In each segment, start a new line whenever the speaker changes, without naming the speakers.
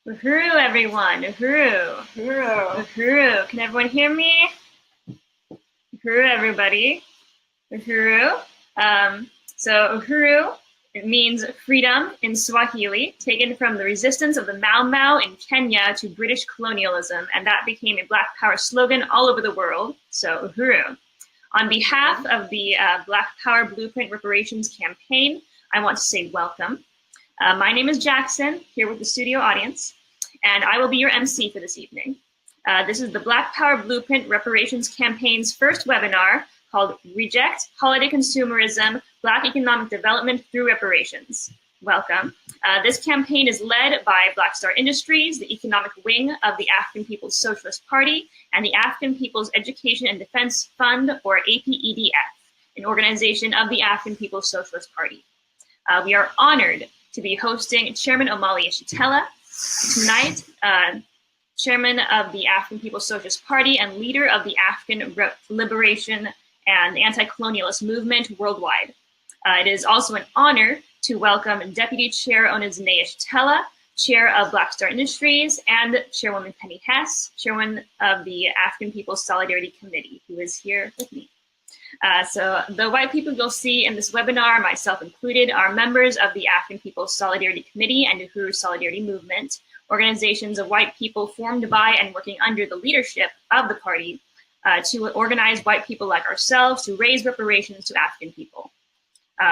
Uhuru, everyone. Uhuru.
Uhuru.
Uhuru. Can everyone hear me? Uhuru, everybody. Uhuru. So Uhuru, it means freedom in Swahili, taken from the resistance of the Mau Mau in Kenya to British colonialism, and that became a Black Power slogan all over the world. So Uhuru. On behalf of the Black Power Blueprint Reparations campaign, I want to say welcome. My name is Jackson, here with the studio audience, and I will be your MC for this evening. This is the Black Power Blueprint Reparations campaign's first webinar called Reject Holiday Consumerism, Black Economic Development Through Reparations. Welcome. This campaign is led by Black Star Industries, the economic wing of the African People's Socialist Party, and the African People's Education and Defense Fund, or APEDF, an organization of the African People's Socialist Party. We are honored to be hosting Chairman Omali Yeshitela tonight, Chairman of the African People's Socialist Party and leader of the African Liberation and Anti-Colonialist Movement worldwide. It is also an honor to welcome Deputy Chair Zene Yeshitela, Chair of Black Star Industries, and Chairwoman Penny Hess, Chairwoman of the African People's Solidarity Committee, who is here with me. So the white people you'll see in this webinar, myself included, are members of the African People's Solidarity Committee and Uhuru Solidarity Movement, organizations of white people formed by and working under the leadership of the party to organize white people like ourselves to raise reparations to African people.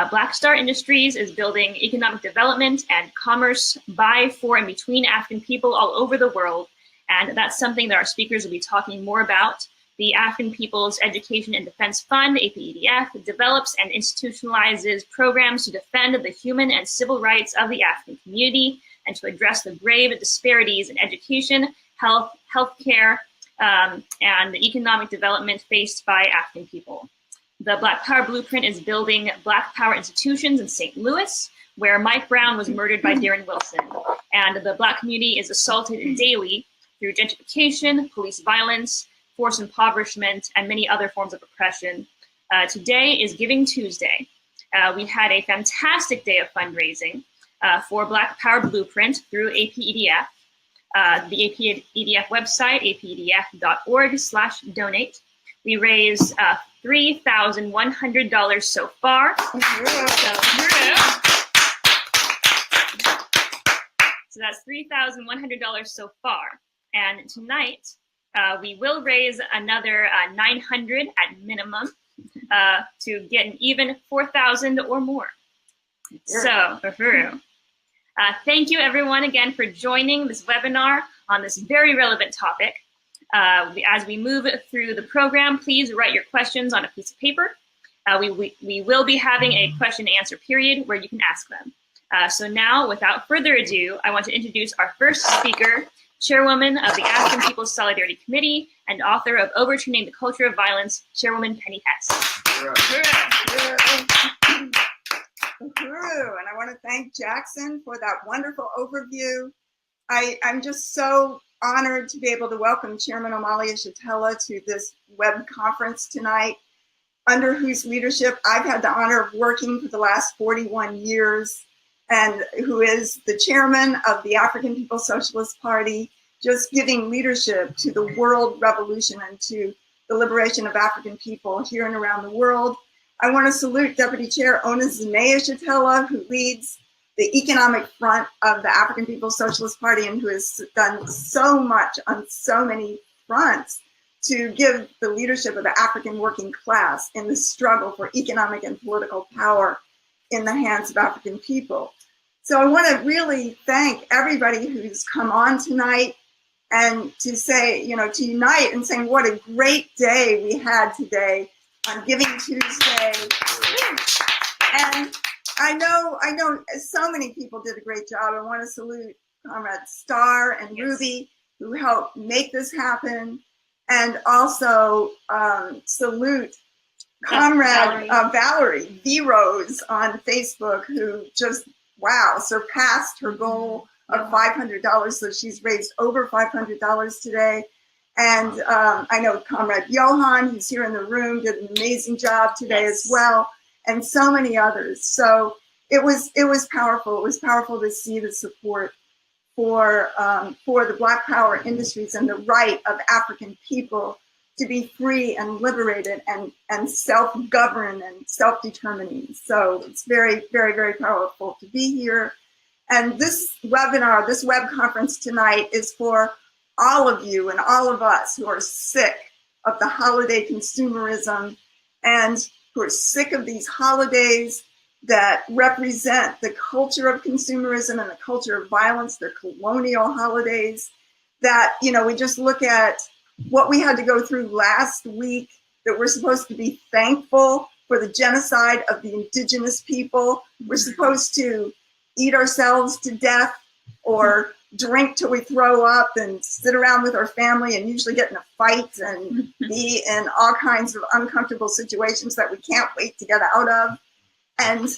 Black Star Industries is building economic development and commerce by, for, and between African people all over the world, and that's something that our speakers will be talking more about. The African People's Education and Defense Fund, APEDF, develops and institutionalizes programs to defend the human and civil rights of the African community and to address the grave disparities in education, healthcare, and the economic development faced by African people. The Black Power Blueprint is building Black Power institutions in St. Louis, where Mike Brown was murdered by Darren Wilson, and the Black community is assaulted daily through gentrification, police violence, forced impoverishment, and many other forms of oppression. Today is Giving Tuesday. We had a fantastic day of fundraising for Black Power Blueprint through APEDF. The APEDF website, apedf.org/donate. We raised $3,100 so far. So that's $3,100 so far. And tonight, we will raise another $900 at minimum to get an even $4,000 or more. So, thank you everyone again for joining this webinar on this very relevant topic. As we move through the program, please write your questions on a piece of paper. We will be having a question and answer period where you can ask them. So now, without further ado, I want to introduce our first speaker, Chairwoman of the African People's Solidarity Committee and author of Overturning the Culture of Violence, Chairwoman Penny Hess.
Uhuru, and I want to thank Jackson for that wonderful overview. I'm just so honored to be able to welcome Chairman Omali Yeshitela to this web conference tonight, under whose leadership I've had the honor of working for the last 41 years, and who is the chairman of the African People's Socialist Party, just giving leadership to the world revolution and to the liberation of African people here and around the world. I want to salute Deputy Chair Zene Yeshitela, who leads the economic front of the African People's Socialist Party and who has done so much on so many fronts to give the leadership of the African working class in the struggle for economic and political power in the hands of African people. So I want to really thank everybody who's come on tonight and to say, to unite and saying what a great day we had today on Giving Tuesday. And I know so many people did a great job. I want to salute Comrade Star and Ruby, who helped make this happen, and also salute Comrade Valerie V-Rose on Facebook, who just, surpassed her goal of $500. So she's raised over $500 today. And I know Comrade Johan, who's here in the room, did an amazing job today as well, and so many others. So it was powerful. It was powerful to see the support for the Black Power industries and the right of African people to be free and liberated and self-governed and self-determining. So it's very, very, very powerful to be here. And this webinar, this web conference tonight is for all of you and all of us who are sick of the holiday consumerism and who are sick of these holidays that represent the culture of consumerism and the culture of violence, their colonial holidays, that, you know, we just look at what we had to go through last week, that we're supposed to be thankful for the genocide of the indigenous people. We're supposed to eat ourselves to death or drink till we throw up and sit around with our family and usually get in a fight and be in all kinds of uncomfortable situations that we can't wait to get out of. And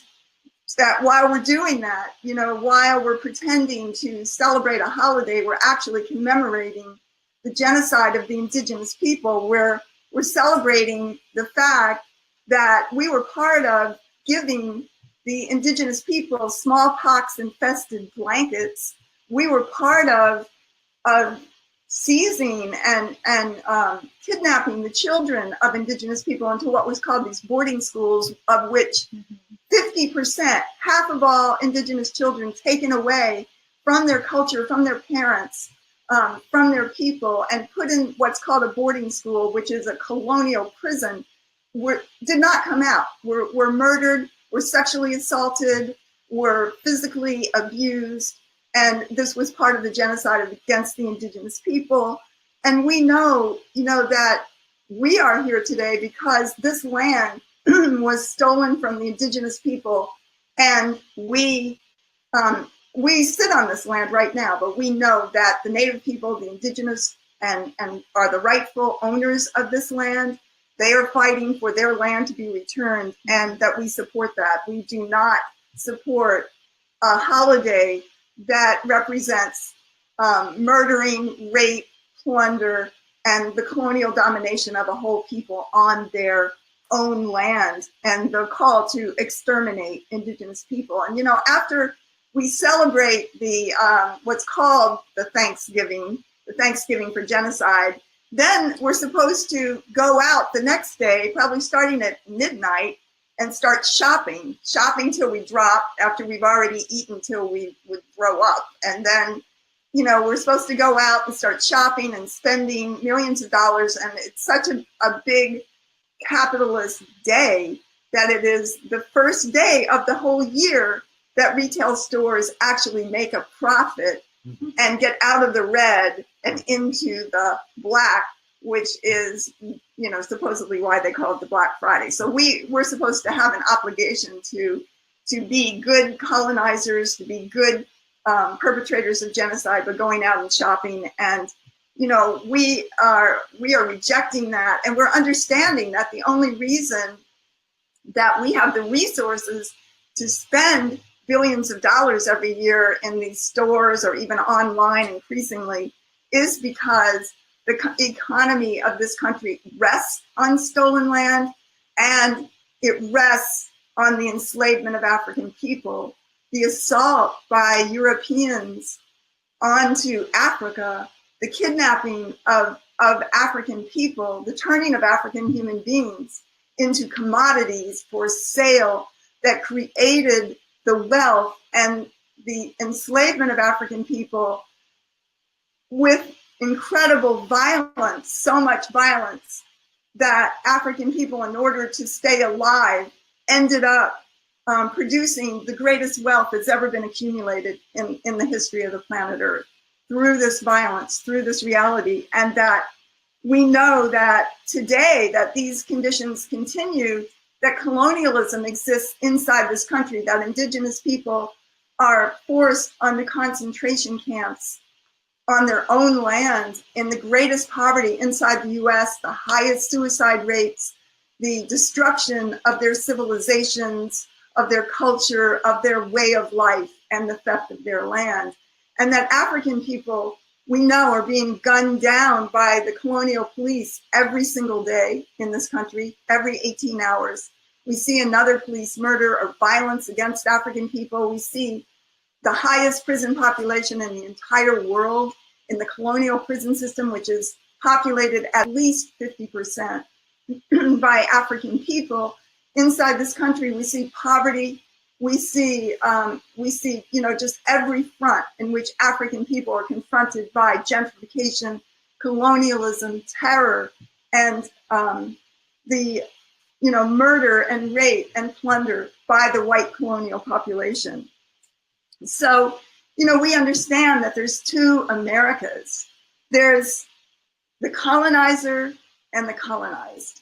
that while we're doing that, you know, while we're pretending to celebrate a holiday, we're actually commemorating the genocide of the indigenous people. We're celebrating the fact that we were part of giving the indigenous people smallpox infested blankets. We were part of seizing and kidnapping the children of indigenous people into what was called these boarding schools, of which 50%, half of all indigenous children taken away from their culture, from their parents, from their people, and put in what's called a boarding school, which is a colonial prison, did not come out. Were murdered, were sexually assaulted, were physically abused, and this was part of the genocide against the indigenous people. And we know, you know, that we are here today because this land was stolen from the indigenous people, and we sit on this land right now, but we know that the native people, the indigenous, and are the rightful owners of this land. They are fighting for their land to be returned, and that we support that. We do not support a holiday that represents murdering, rape, plunder, and the colonial domination of a whole people on their own land, and the call to exterminate indigenous people. And, you know, after we celebrate the what's called the Thanksgiving for genocide, then we're supposed to go out the next day, probably starting at midnight, and start shopping till we drop, after we've already eaten till we would throw up. And then, you know, we're supposed to go out and start shopping and spending millions of dollars. And it's such a big capitalist day that it is the first day of the whole year that retail stores actually make a profit and get out of the red and into the black, which is, you know, supposedly why they call it the Black Friday. So we're supposed to have an obligation to be good colonizers, to be good perpetrators of genocide, but going out and shopping. And, you know, we are rejecting that, and we're understanding that the only reason that we have the resources to spend billions of dollars every year in these stores or even online increasingly is because the economy of this country rests on stolen land, and it rests on the enslavement of African people, the assault by Europeans onto Africa, the kidnapping of African people, the turning of African human beings into commodities for sale that created the wealth and the enslavement of African people with incredible violence, so much violence that African people, in order to stay alive, ended up producing the greatest wealth that's ever been accumulated in the history of the planet Earth through this violence, through this reality. And that we know that today that these conditions continue, that colonialism exists inside this country, that indigenous people are forced onto concentration camps on their own land in the greatest poverty inside the US, the highest suicide rates, the destruction of their civilizations, of their culture, of their way of life, and the theft of their land. And that African people, we know, are being gunned down by the colonial police every single day in this country, every 18 hours. We see another police murder or violence against African people. We see the highest prison population in the entire world, in the colonial prison system, which is populated at least 50% by African people. Inside this country, we see poverty. We see, just every front in which African people are confronted by gentrification, colonialism, terror, and the murder and rape and plunder by the white colonial population. So, we understand that there's two Americas. There's the colonizer and the colonized.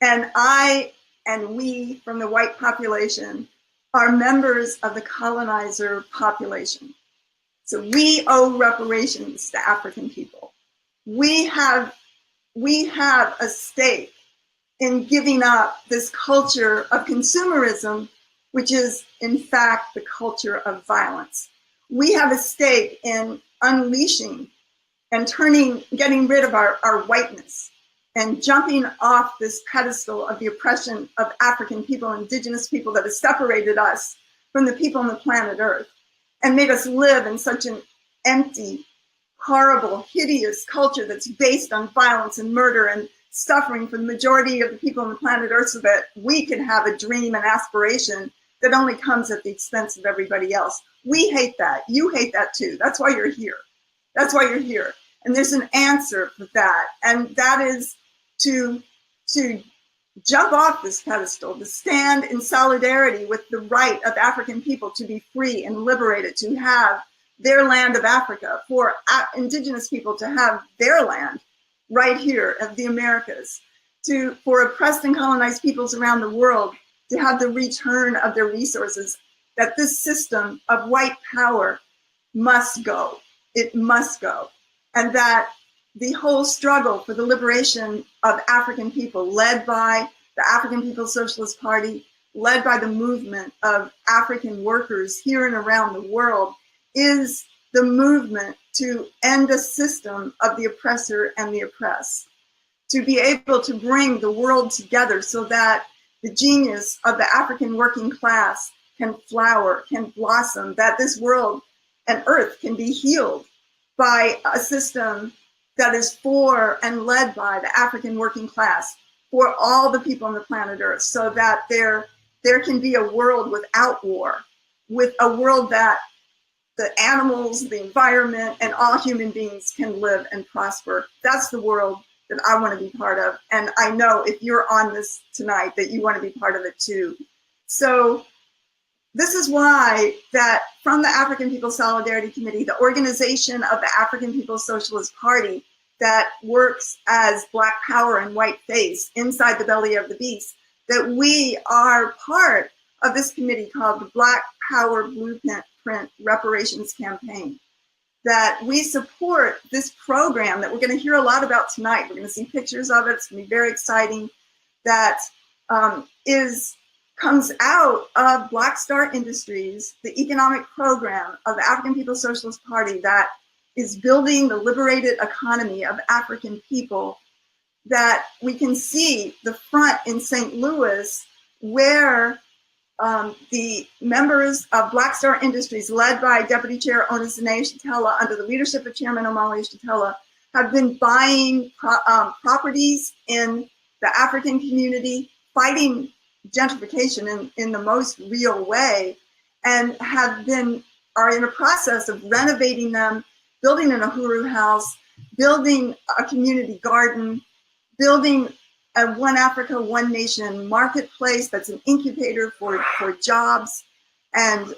And I and we from the white population are members of the colonizer population. So we owe reparations to African people. We have a stake in giving up this culture of consumerism, which is in fact the culture of violence. We have a stake in unleashing and getting rid of our whiteness and jumping off this pedestal of the oppression of African people, indigenous people that has separated us from the people on the planet Earth and made us live in such an empty, horrible, hideous culture that's based on violence and murder and suffering for the majority of the people on the planet Earth, so that we can have a dream and aspiration that only comes at the expense of everybody else. We hate that. You hate that too. That's why you're here. That's why you're here. And there's an answer for that. And that is to jump off this pedestal, to stand in solidarity with the right of African people to be free and liberated, to have their land of Africa, for indigenous people to have their land right here of the Americas, for oppressed and colonized peoples around the world to have the return of their resources, that this system of white power must go. It must go. And that the whole struggle for the liberation of African people, led by the African People's Socialist Party, led by the movement of African workers here and around the world, is the movement to end a system of the oppressor and the oppressed, to be able to bring the world together so that the genius of the African working class can flower, can blossom, that this world and earth can be healed by a system that is for and led by the African working class, for all the people on the planet Earth, so that there can be a world without war, with a world that the animals, the environment, and all human beings can live and prosper. That's the world that I want to be part of. And I know if you're on this tonight that you want to be part of it too. So this is why that from the African People's Solidarity Committee, the organization of the African People's Socialist Party that works as Black Power and White Face inside the belly of the beast, that we are part of this committee called the Black Power Blueprint Reparations Campaign, that we support this program that we're going to hear a lot about tonight. We're going to see pictures of it. It's going to be very exciting. That comes out of Black Star Industries, the economic program of the African People's Socialist Party that is building the liberated economy of African people, that we can see the front in St. Louis where the members of Black Star Industries, led by Deputy Chair Zene Yeshitela, under the leadership of Chairman Omali Yeshitela, have been buying properties in the African community, fighting gentrification in the most real way, and are in a process of renovating them, building an Uhuru house, building a community garden, building a One Africa, One Nation marketplace that's an incubator for jobs and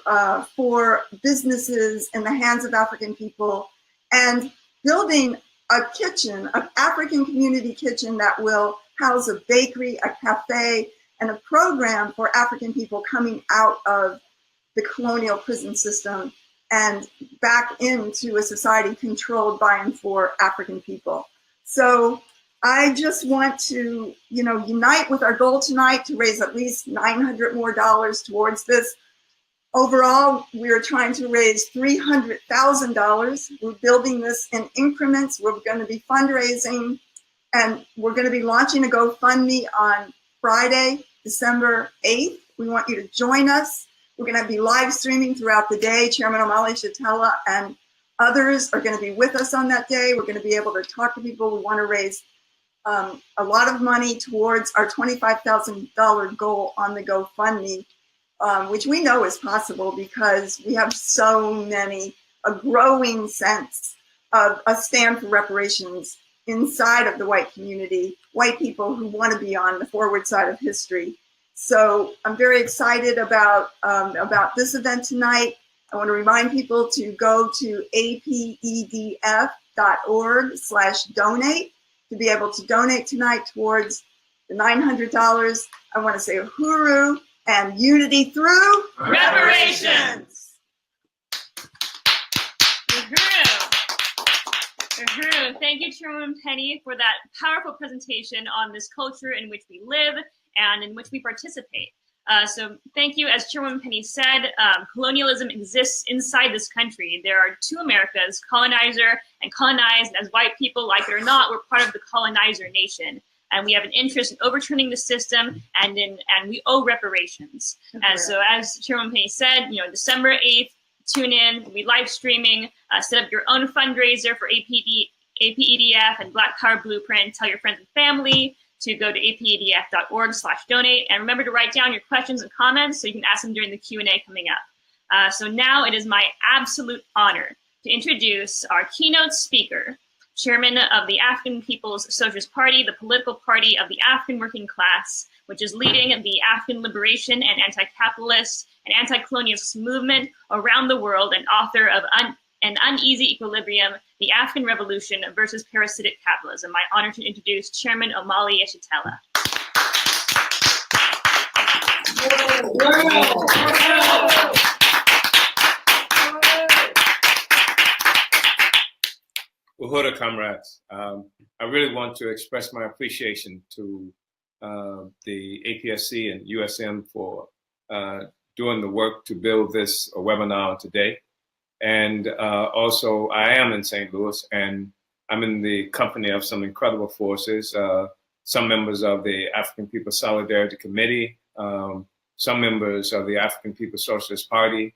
for businesses in the hands of African people, and building a kitchen, an African community kitchen that will house a bakery, a cafe, and a program for African people coming out of the colonial prison system and back into a society controlled by and for African people. So I just want to, unite with our goal tonight to raise at least $900 more towards this. Overall, we are trying to raise $300,000. We're building this in increments. We're going to be fundraising, and we're going to be launching a GoFundMe on Friday, December 8th. We want you to join us. We're going to be live streaming throughout the day. Chairman Omali, Yeshitela, and others are going to be with us on that day. We're going to be able to talk to people. We want to raise a lot of money towards our $25,000 goal on the GoFundMe, which we know is possible because we have so many, a growing sense of a stand for reparations inside of the white community, white people who want to be on the forward side of history. So I'm very excited about this event tonight. I want to remind people to go to apedf.org/donate to be able to donate tonight towards the $900. I want to say Uhuru and unity through
reparations. Uhuru. Thank you, Chairwoman Penny, for that powerful presentation on this culture in which we live and in which we participate. So thank you. As Chairwoman Penny said, colonialism exists inside this country. There are two Americas, colonizer and colonized. And as white people, like it or not, we're part of the colonizer nation. And we have an interest in overturning the system, and we owe reparations. And so as Chairwoman Penny said, December 8th, tune in, we'll be live streaming, set up your own fundraiser for APEDF and Black Power Blueprint. Tell your friends and family to go to apedf.org/donate. And remember to write down your questions and comments so you can ask them during the Q&A coming up. So now it is my absolute honor to introduce our keynote speaker, Chairman of the African People's Socialist Party, the political party of the African working class, which is leading the African liberation and anti-capitalist and anti-colonialist movement around the world, and author of An Uneasy Equilibrium, The African Revolution versus Parasitic Capitalism. My honor to introduce Chairman Omali Yeshitela.
Uhuru, comrades. I really want to express my appreciation to the APSC and USM for doing the work to build this webinar today. And also, I am in St. Louis, and I'm in the company of some incredible forces, some members of the African People's Solidarity Committee, some members of the African People's Socialist Party,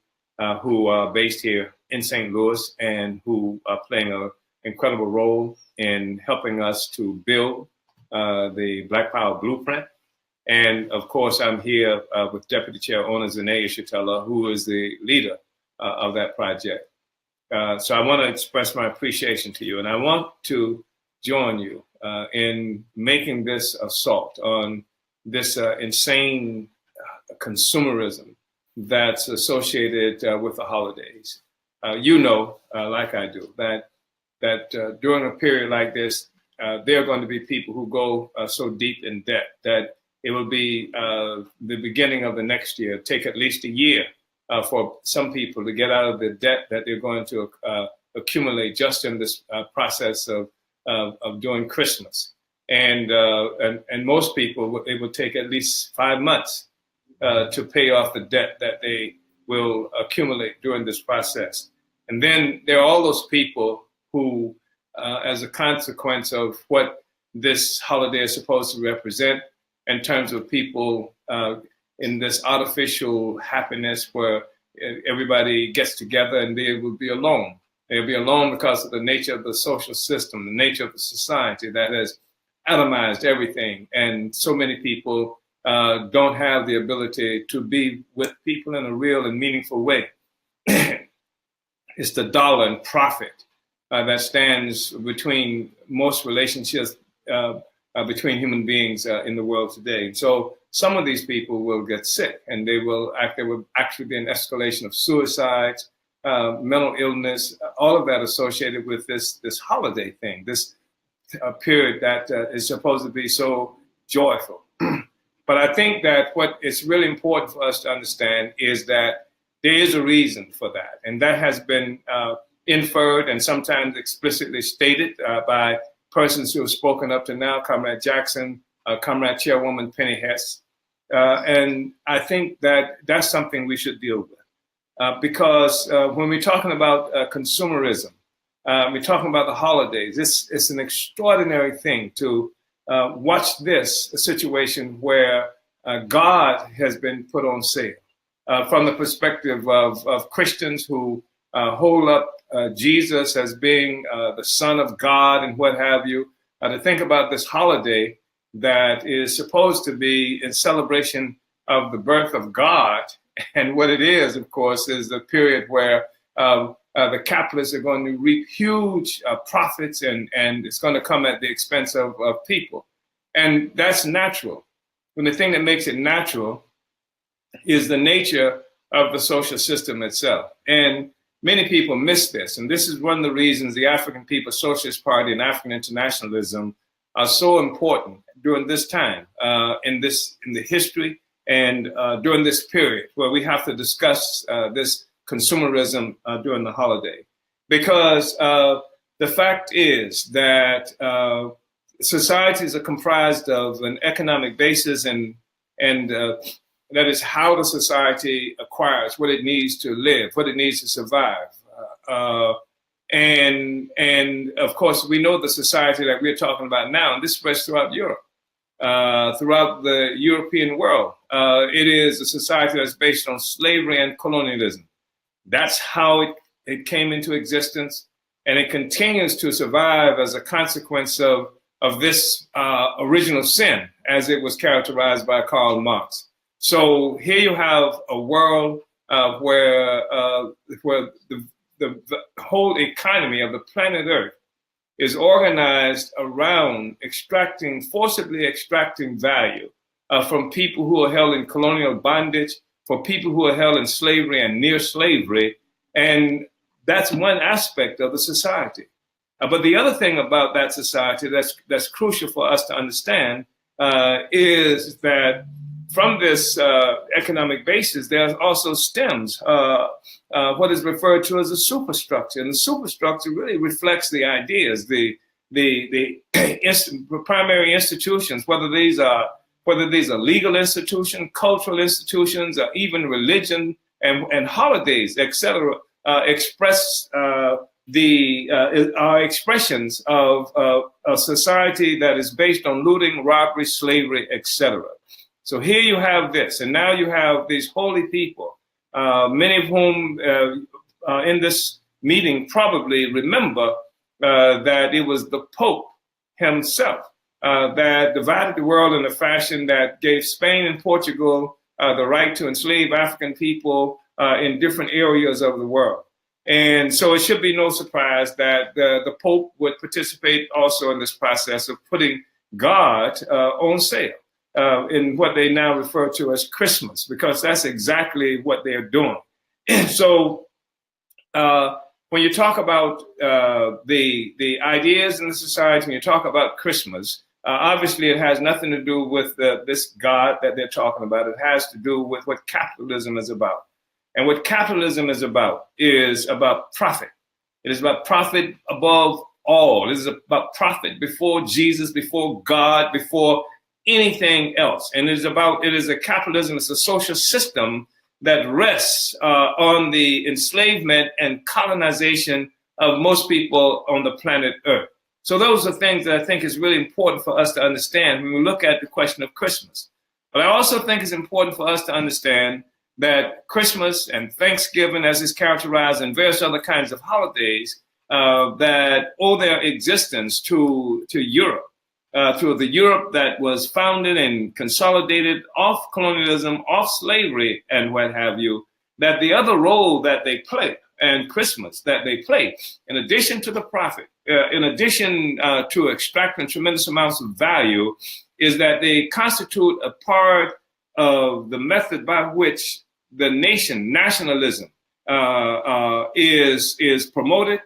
who are based here in St. Louis and who are playing an incredible role in helping us to build the Black Power Blueprint. And of course, I'm here with Deputy Chairwoman Zene Yeshitela, who is the leader of that project. So I want to express my appreciation to you, and I want to join you in making this assault on this insane consumerism that's associated with the holidays. Like I do, that during a period like this, there are going to be people who go so deep in debt that it will be the beginning of the next year, take at least a year for some people to get out of the debt that they're going to accumulate just in this process of doing Christmas. And most people, it will take at least 5 months to pay off the debt that they will accumulate during this process. And then there are all those people who, as a consequence of what this holiday is supposed to represent, in terms of people in this artificial happiness where everybody gets together and they will be alone. They'll be alone because of the nature of the social system, the nature of the society that has atomized everything. And so many people don't have the ability to be with people in a real and meaningful way. It's the dollar and profit that stands between most relationships between human beings in the world today. So some of these people will get sick, and there will actually be an escalation of suicides, mental illness, all of that associated with this holiday thing, this period that is supposed to be so joyful. But I think that what is really important for us to understand is that there is a reason for that, and that has been inferred and sometimes explicitly stated by persons who have spoken up to now, Comrade Jackson, Comrade Chairwoman Penny Hess. And I think that that's something we should deal with. Because when we're talking about consumerism, we're talking about the holidays, it's an extraordinary thing to watch this situation where God has been put on sale. from the perspective of Christians who hold up Jesus as being the Son of God and what have you, to think about this holiday that is supposed to be in celebration of the birth of God. And what it is, of course, is the period where the capitalists are going to reap huge profits, and it's going to come at the expense of people. And that's natural. And the thing that makes it natural is the nature of the social system itself. And many people miss this. And this is one of the reasons the African People's Socialist Party and African internationalism are so important during this time, in the history, and during this period where we have to discuss this consumerism during the holiday. Because the fact is that societies are comprised of an economic basis, and that is how the society acquires what it needs to live, what it needs to survive. And of course, we know the society that we're talking about now, and this spreads throughout Europe, throughout the European world. It is a society that's based on slavery and colonialism. That's how it came into existence, and it continues to survive as a consequence of this original sin, as it was characterized by Karl Marx. So here you have a world where the whole economy of the planet Earth is organized around forcibly extracting value from people who are held in colonial bondage, for people who are held in slavery and near slavery. And that's one aspect of the society. But the other thing about that society that's crucial for us to understand is that from this economic basis, there also stems what is referred to as a superstructure. And the superstructure really reflects the ideas, the primary institutions, whether these are legal institutions, cultural institutions, or even religion and holidays, etc., express are expressions of a society that is based on looting, robbery, slavery, etc. So here you have this, and now you have these holy people, many of whom in this meeting probably remember that it was the Pope himself that divided the world in a fashion that gave Spain and Portugal the right to enslave African people in different areas of the world. And so it should be no surprise that the Pope would participate also in this process of putting God on sale in what they now refer to as Christmas, because that's exactly what they're doing. So when you talk about the ideas in the society, when you talk about Christmas, obviously it has nothing to do with this God that they're talking about. It has to do with what capitalism is about. And what capitalism is about profit. It is about profit above all. It is about profit before Jesus, before God, before anything else. And it is a capitalism, it's a social system that rests on the enslavement and colonization of most people on the planet Earth. So those are things that I think is really important for us to understand when we look at the question of Christmas. But I also think it's important for us to understand that Christmas and Thanksgiving, as is characterized, and various other kinds of holidays that owe their existence to Europe, to the Europe that was founded and consolidated off colonialism, off slavery, and what have you, that the other role that they play, and Christmas that they play, in addition to the profit, in addition to extracting tremendous amounts of value, is that they constitute a part of the method by which the nationalism is promoted,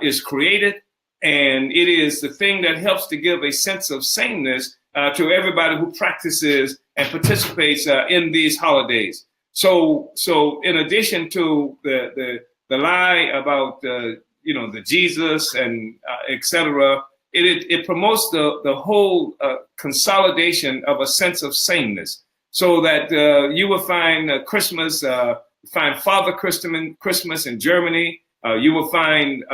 is created, and it is the thing that helps to give a sense of sameness to everybody who practices and participates in these holidays. So in addition to the lie about the Jesus and etc., it promotes the whole consolidation of a sense of sameness. So that you will find Christmas, find Father Christmas in Germany. You will find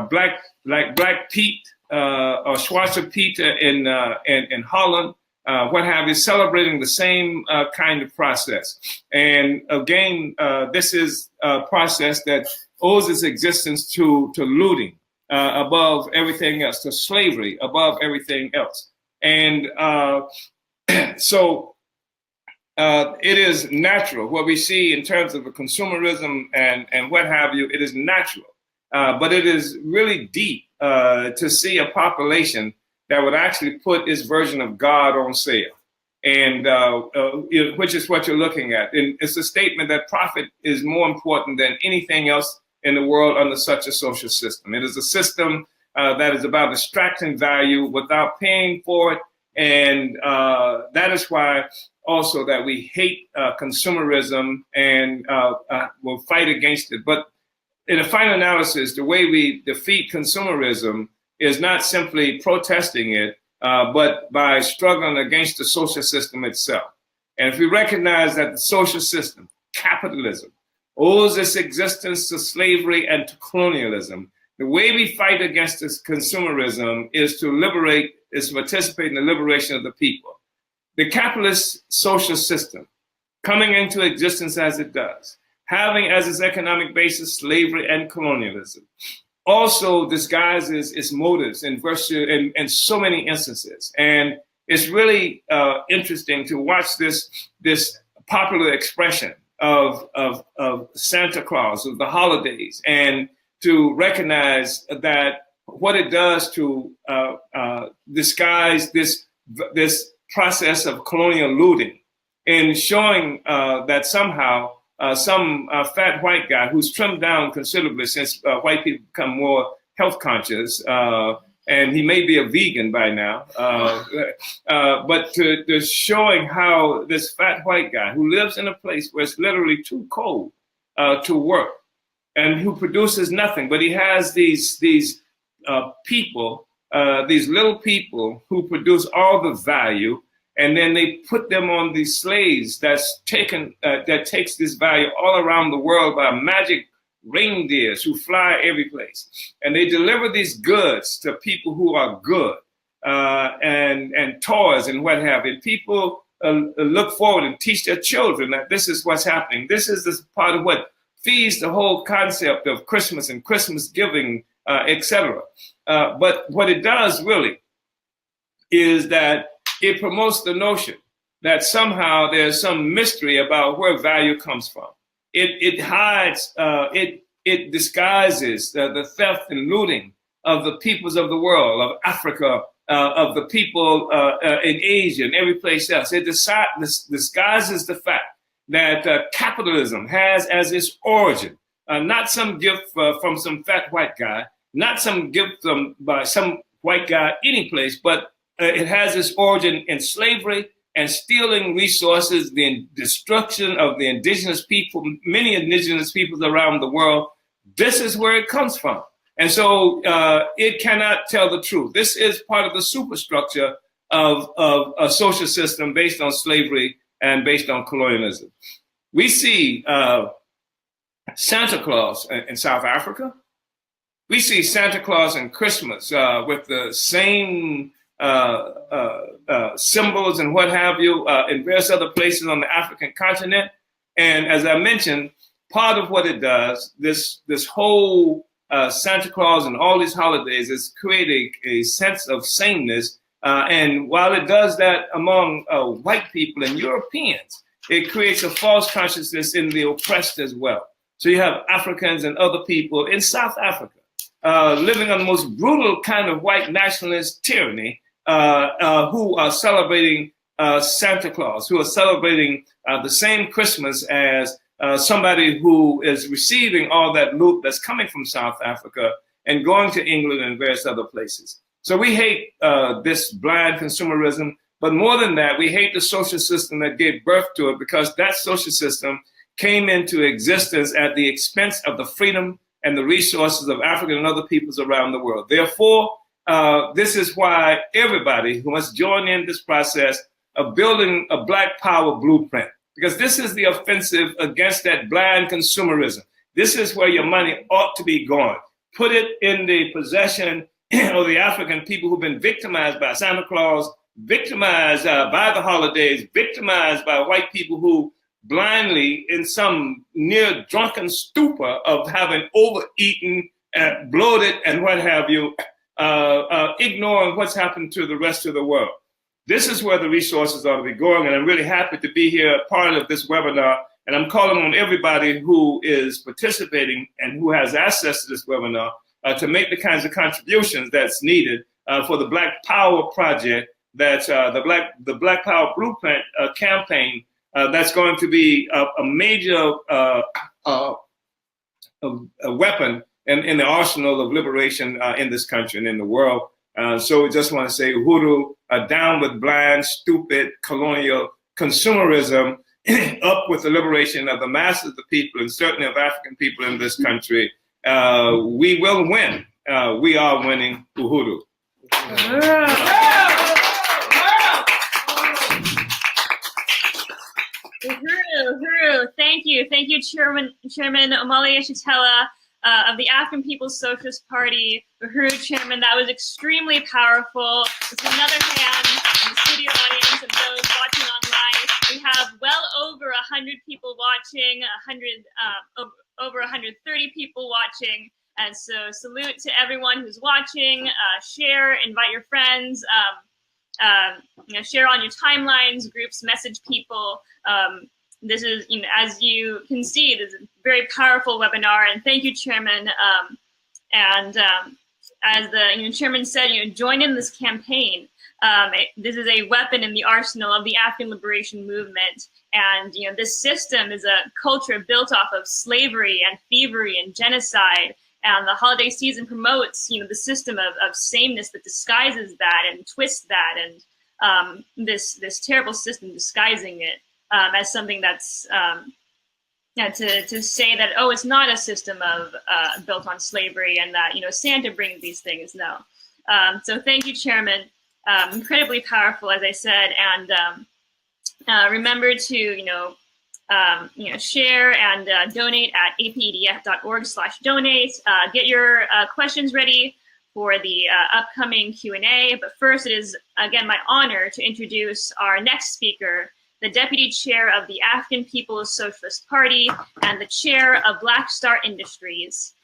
Black Pete or Schwarzer Pete in Holland. what have you, celebrating the same kind of process. And again, this is a process that owes its existence to looting above everything else, to slavery above everything else. And so it is natural. What we see in terms of the consumerism and what have you, it is natural. But it is really deep to see a population that would actually put its version of God on sale, and which is what you're looking at. And it's a statement that profit is more important than anything else in the world under such a social system. It is a system that is about extracting value without paying for it. And that is why also that we hate consumerism and will fight against it. But in a final analysis, the way we defeat consumerism is not simply protesting it, but by struggling against the social system itself. And if we recognize that the social system, capitalism, owes its existence to slavery and to colonialism, the way we fight against this consumerism is to participate in the liberation of the people. The capitalist social system, coming into existence as it does, having as its economic basis slavery and colonialism, also disguises its motives in so many instances. And it's really interesting to watch this popular expression of Santa Claus, of the holidays, and to recognize that what it does to disguise this process of colonial looting, and showing that somehow some fat white guy who's trimmed down considerably since white people become more health conscious, and he may be a vegan by now, but to showing how this fat white guy who lives in a place where it's literally too cold to work, and who produces nothing, but he has these people, these little people who produce all the value, and then they put them on these slaves that takes this value all around the world by magic reindeers who fly every place. And they deliver these goods to people who are good, and toys and what have you. People look forward and teach their children that this is what's happening. This is this part of what feeds the whole concept of Christmas and Christmas giving, etc. But what it does really is that it promotes the notion that somehow there's some mystery about where value comes from. It hides, it disguises the theft and looting of the peoples of the world, of Africa, of the people in Asia and every place else. It disguises the fact that capitalism has as its origin, not some gift from some fat white guy, not some gift by some white guy any place, but it has its origin in slavery and stealing resources, the destruction of the indigenous people, many indigenous peoples around the world. This is where it comes from. And so it cannot tell the truth. This is part of the superstructure of a social system based on slavery and based on colonialism. We see Santa Claus in South Africa. We see Santa Claus in Christmas with the same symbols and what have you in various other places on the African continent. And as I mentioned, part of what it does, this whole Santa Claus and all these holidays is create a sense of sameness. And while it does that among white people and Europeans, it creates a false consciousness in the oppressed as well. So you have Africans and other people in South Africa living on the most brutal kind of white nationalist tyranny, who are celebrating Santa Claus, who are celebrating the same Christmas as somebody who is receiving all that loot that's coming from South Africa and going to England and various other places. So we hate this blind consumerism, but more than that, we hate the social system that gave birth to it, because that social system came into existence at the expense of the freedom and the resources of African and other peoples around the world. Therefore, this is why everybody who must join in this process of building a Black Power blueprint, because this is the offensive against that blind consumerism. This is where your money ought to be going. Put it in the possession of the African people who've been victimized by Santa Claus victimized by the holidays, victimized by white people who blindly, in some near drunken stupor of having overeaten, bloated, and what have you, ignoring what's happened to the rest of the world. This is where the resources ought to be going, and I'm really happy to be here, part of this webinar, and I'm calling on everybody who is participating and who has access to this webinar to make the kinds of contributions that's needed for the Black Power Project, that's the Black Power Blueprint campaign, that's going to be a major a weapon in the arsenal of liberation in this country and in the world. So we just want to say, Uhuru, down with blind, stupid, colonial consumerism, up with the liberation of the masses of the people, and certainly of African people in this country. We will win. We are winning. Uhuru.
Uhuru. Thank you, Chairman Omali Yeshitela of the African People's Socialist Party. Uhuru, Chairman, that was extremely powerful. With another hand in the studio audience and those watching online. We have well over 100 people watching, over 130 people watching. And so salute to everyone who's watching. Share, invite your friends. Share on your timelines, groups, message people. This is, as you can see, this is a very powerful webinar, and thank you, Chairman. As the Chairman said, join in this campaign. This is a weapon in the arsenal of the African liberation movement, and this system is a culture built off of slavery and thievery and genocide. And the holiday season promotes, the system of sameness that disguises that and twists that, and this terrible system disguising it as something that's to say that, oh, it's not a system of built on slavery and that Santa brings these things. No. So thank you, Chairman. Incredibly powerful, as I said, and remember to share and donate at apedf.org/donate. Get your questions ready for the upcoming Q&A. But first, it is, again, my honor to introduce our next speaker, the Deputy Chair of the African People's Socialist Party and the Chair of Black Star Industries,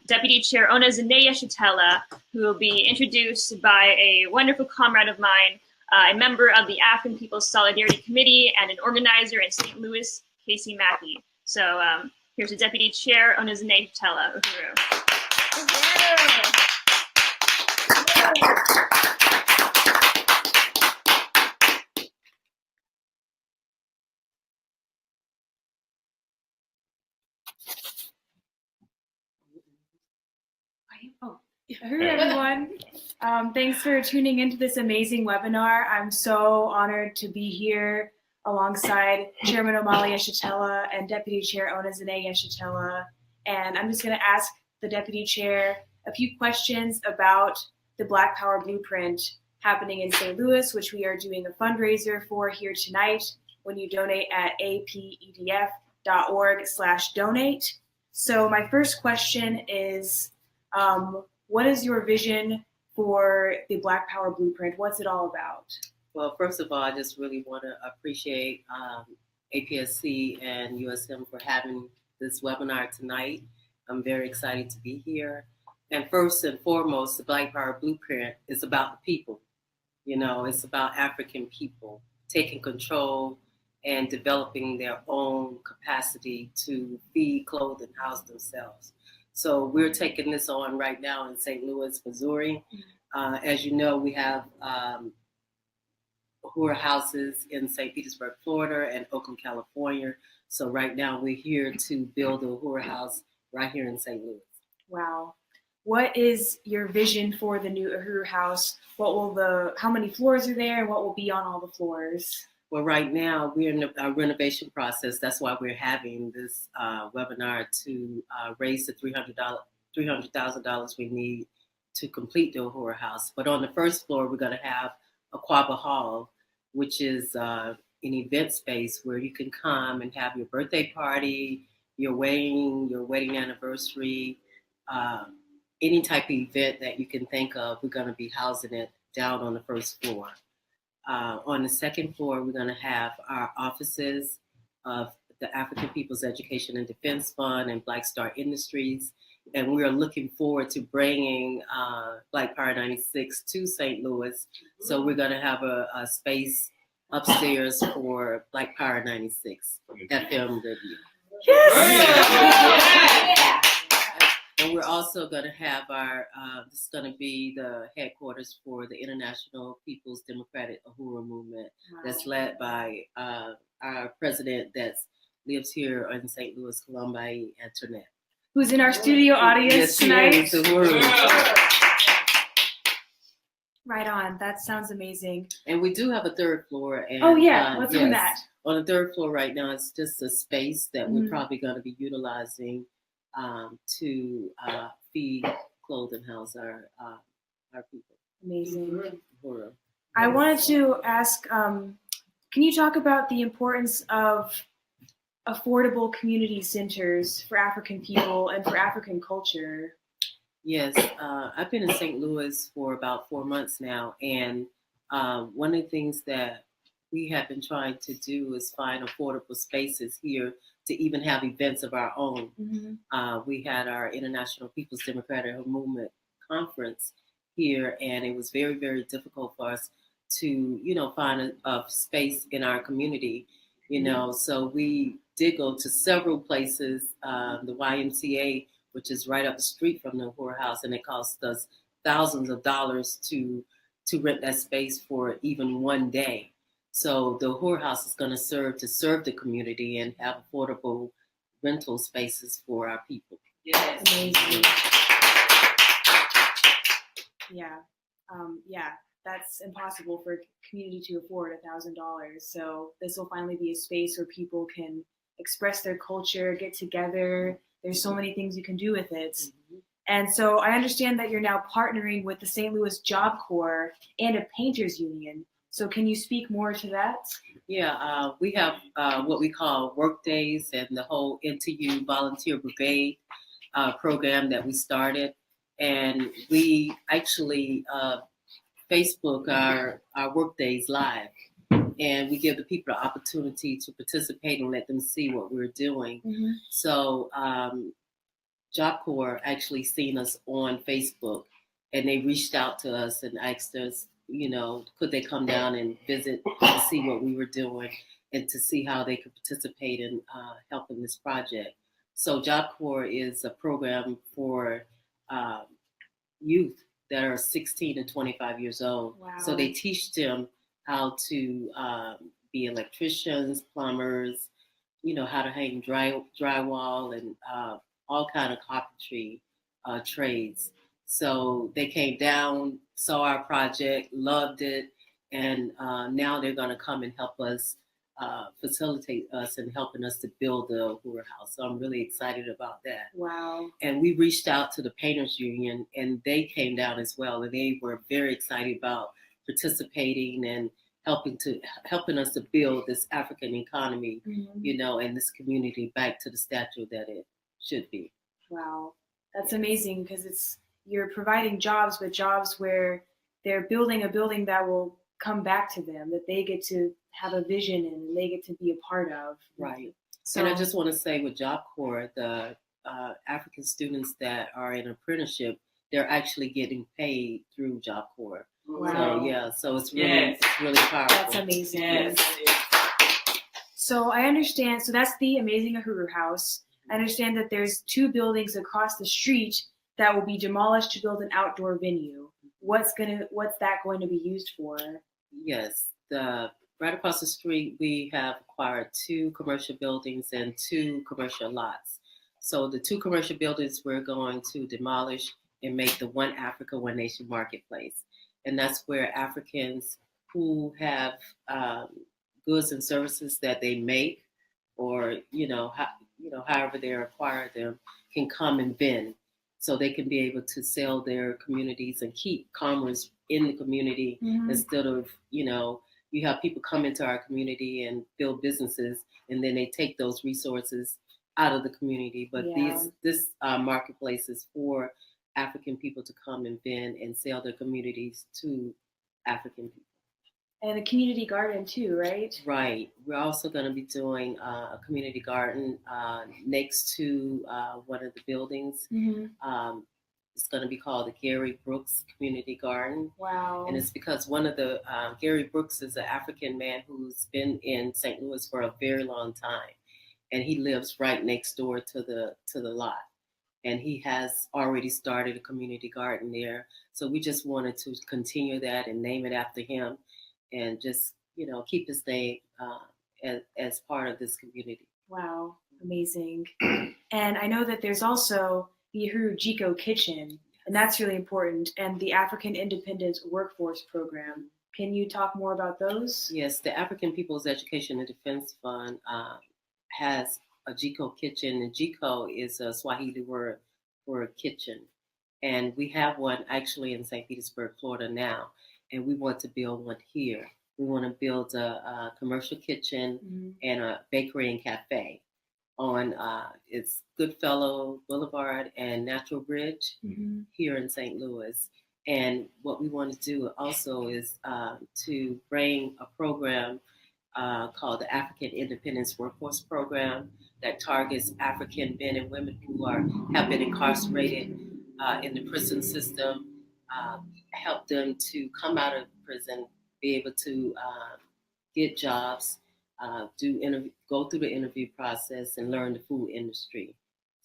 Deputy Chair Ona Zene Yeshitela, who will be introduced by a wonderful comrade of mine, a member of the African People's Solidarity Committee and an organizer in St. Louis, Casey Mackey. So here's the Deputy Chair, Ona Zene Yeshitela. Uhuru.
Hello, everyone. Thanks for tuning into this amazing webinar. I'm so honored to be here alongside Chairman Omali Yeshitela and Deputy Chair Ona Zene Yeshitela. And I'm just going to ask the Deputy Chair a few questions about the Black Power Blueprint happening in St. Louis, which we are doing a fundraiser for here tonight when you donate at apedf.org/donate. So my first question is, what is your vision for the Black Power Blueprint? What's it all about?
Well, first of all, I just really want to appreciate APSC and USM for having this webinar tonight. I'm very excited to be here. And first and foremost, the Black Power Blueprint is about the people. It's about African people taking control and developing their own capacity to feed, clothe, and house themselves. So we're taking this on right now in St. Louis, Missouri. As you know, we have Uhuru houses in St. Petersburg, Florida, and Oakland, California. So right now we're here to build a Uhuru house right here in St. Louis.
Wow. What is your vision for the new Uhuru house? How many floors are there, and what will be on all the floors?
Well, right now we're in a renovation process. That's why we're having this webinar to raise the $300,000 we need to complete the Uhuru house. But on the first floor, we're going to have a Quaba Hall, which is an event space where you can come and have your birthday party, your wedding anniversary, any type of event that you can think of. We're going to be housing it down on the first floor. On the second floor, we're going to have our offices of the African People's Education and Defense Fund and Black Star Industries. And we are looking forward to bringing Black Power 96 to St. Louis. So we're going to have a space upstairs for Black Power 96 FM review.
Yes!
And we're also going to have this is going to be the headquarters for the International People's Democratic Uhuru movement. Wow. That's led by our president that lives here in St. Louis, Columbi Antoinette.
Who's in our studio audience tonight. Right on. That sounds amazing.
And we do have a third floor. And,
let's do that.
On the third floor right now, it's just a space that we're probably going to be utilizing to feed, clothe, and house our people.
Amazing. I wanted to ask, can you talk about the importance of affordable community centers for African people and for African culture?
Yes, I've been in St. Louis for about 4 months now, and one of the things that we have been trying to do is find affordable spaces here to even have events of our own. We had our International People's Democratic Movement conference here, and it was very, very difficult for us to, find a space in our community, so we did go to several places, the YMCA, which is right up the street from the Uhuru House, and it cost us thousands of dollars to rent that space for even one day. So the Uhuru House is going to serve the community and have affordable rental spaces for our people.
Yes. Amazing. That's impossible for a community to afford $1,000. So this will finally be a space where people can express their culture, get together. There's so many things you can do with it. And so I understand that you're now partnering with the St. Louis Job Corps and a painters union. So can you speak more to that?
Yeah, we have what we call work days and the whole NTU Volunteer Brigade program that we started. And we actually Facebook our work days live. And we give the people the opportunity to participate and let them see what we're doing. So Job Corps actually seen us on Facebook, and they reached out to us and asked us, could they come down and visit to see what we were doing and to see how they could participate in helping this project. So Job Corps is a program for youth that are 16 to 25 years old.
Wow. So
they teach them how to be electricians, plumbers, how to hang drywall and all kind of carpentry trades. So they came down, saw our project, loved it, and now they're going to come and help us facilitate us and helping us to build the Uhuru House. So I'm really excited about that.
Wow.
And we reached out to the Painters Union, and they came down as well, and they were very excited about participating and helping us to build this African economy, and this community back to the stature that it should be.
Wow, that's amazing, because you're providing jobs, but jobs where they're building a building that will come back to them, that they get to have a vision in and they get to be a part of.
Right. So, and I just want to say with Job Corps, the African students that are in apprenticeship, they're actually getting paid through Job Corps.
Wow.
So it's really powerful.
That's amazing. Yes. So I understand, so that's the amazing Uhuru House. I understand that there's 2 buildings across the street that will be demolished to build an outdoor venue. What's that going to be used for? Yes,
right across the street, we have acquired 2 commercial buildings and 2 commercial lots. So the 2 commercial buildings we're going to demolish and make the One Africa, One Nation marketplace. And that's where Africans who have goods and services that they make, or however they acquire them, can come and vend. So they can be able to sell their communities and keep commerce in the community instead of, you have people come into our community and build businesses, and then they take those resources out of the community. But this marketplace is for African people to come and vend and sell their communities to African people.
And a community garden too, right?
Right. We're also going to be doing a community garden next to one of the buildings. It's going to be called the Gary Brooks Community Garden.
Wow.
And it's because one of the, Gary Brooks is an African man who's been in St. Louis for a very long time. And he lives right next door to the lot. And he has already started a community garden there. So we just wanted to continue that and name it after him and just, keep his name as part of this community.
Wow, amazing. And I know that there's also the Uhuru Jiko Kitchen, and that's really important, and the African Independence Workforce Program. Can you talk more about those?
Yes, the African People's Education and Defense Fund has a Jiko kitchen, and Jiko is a Swahili word for a kitchen. And we have one actually in St. Petersburg, Florida now, and we want to build one here. We want to build a commercial kitchen and a bakery and cafe on it's Goodfellow Boulevard and Natural Bridge here in St. Louis. And what we want to do also is to bring a program called the African Independence Workforce Program that targets African men and women who have been incarcerated in the prison system, help them to come out of prison, be able to get jobs, go through the interview process, and learn the food industry.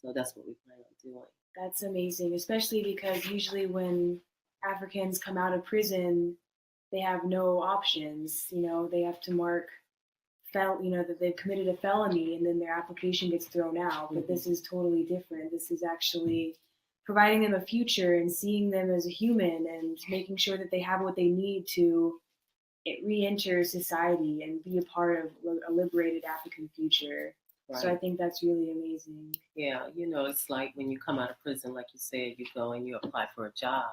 So that's what we plan on doing.
That's amazing, especially because usually when Africans come out of prison, they have no options. They have to mark that they've committed a felony, and then their application gets thrown out. But this is totally different. This is actually providing them a future and seeing them as a human and making sure that they have what they need to re-enter society and be a part of a liberated African future. Right. So I think that's really amazing.
Yeah, it's like when you come out of prison, like you said, you go and you apply for a job,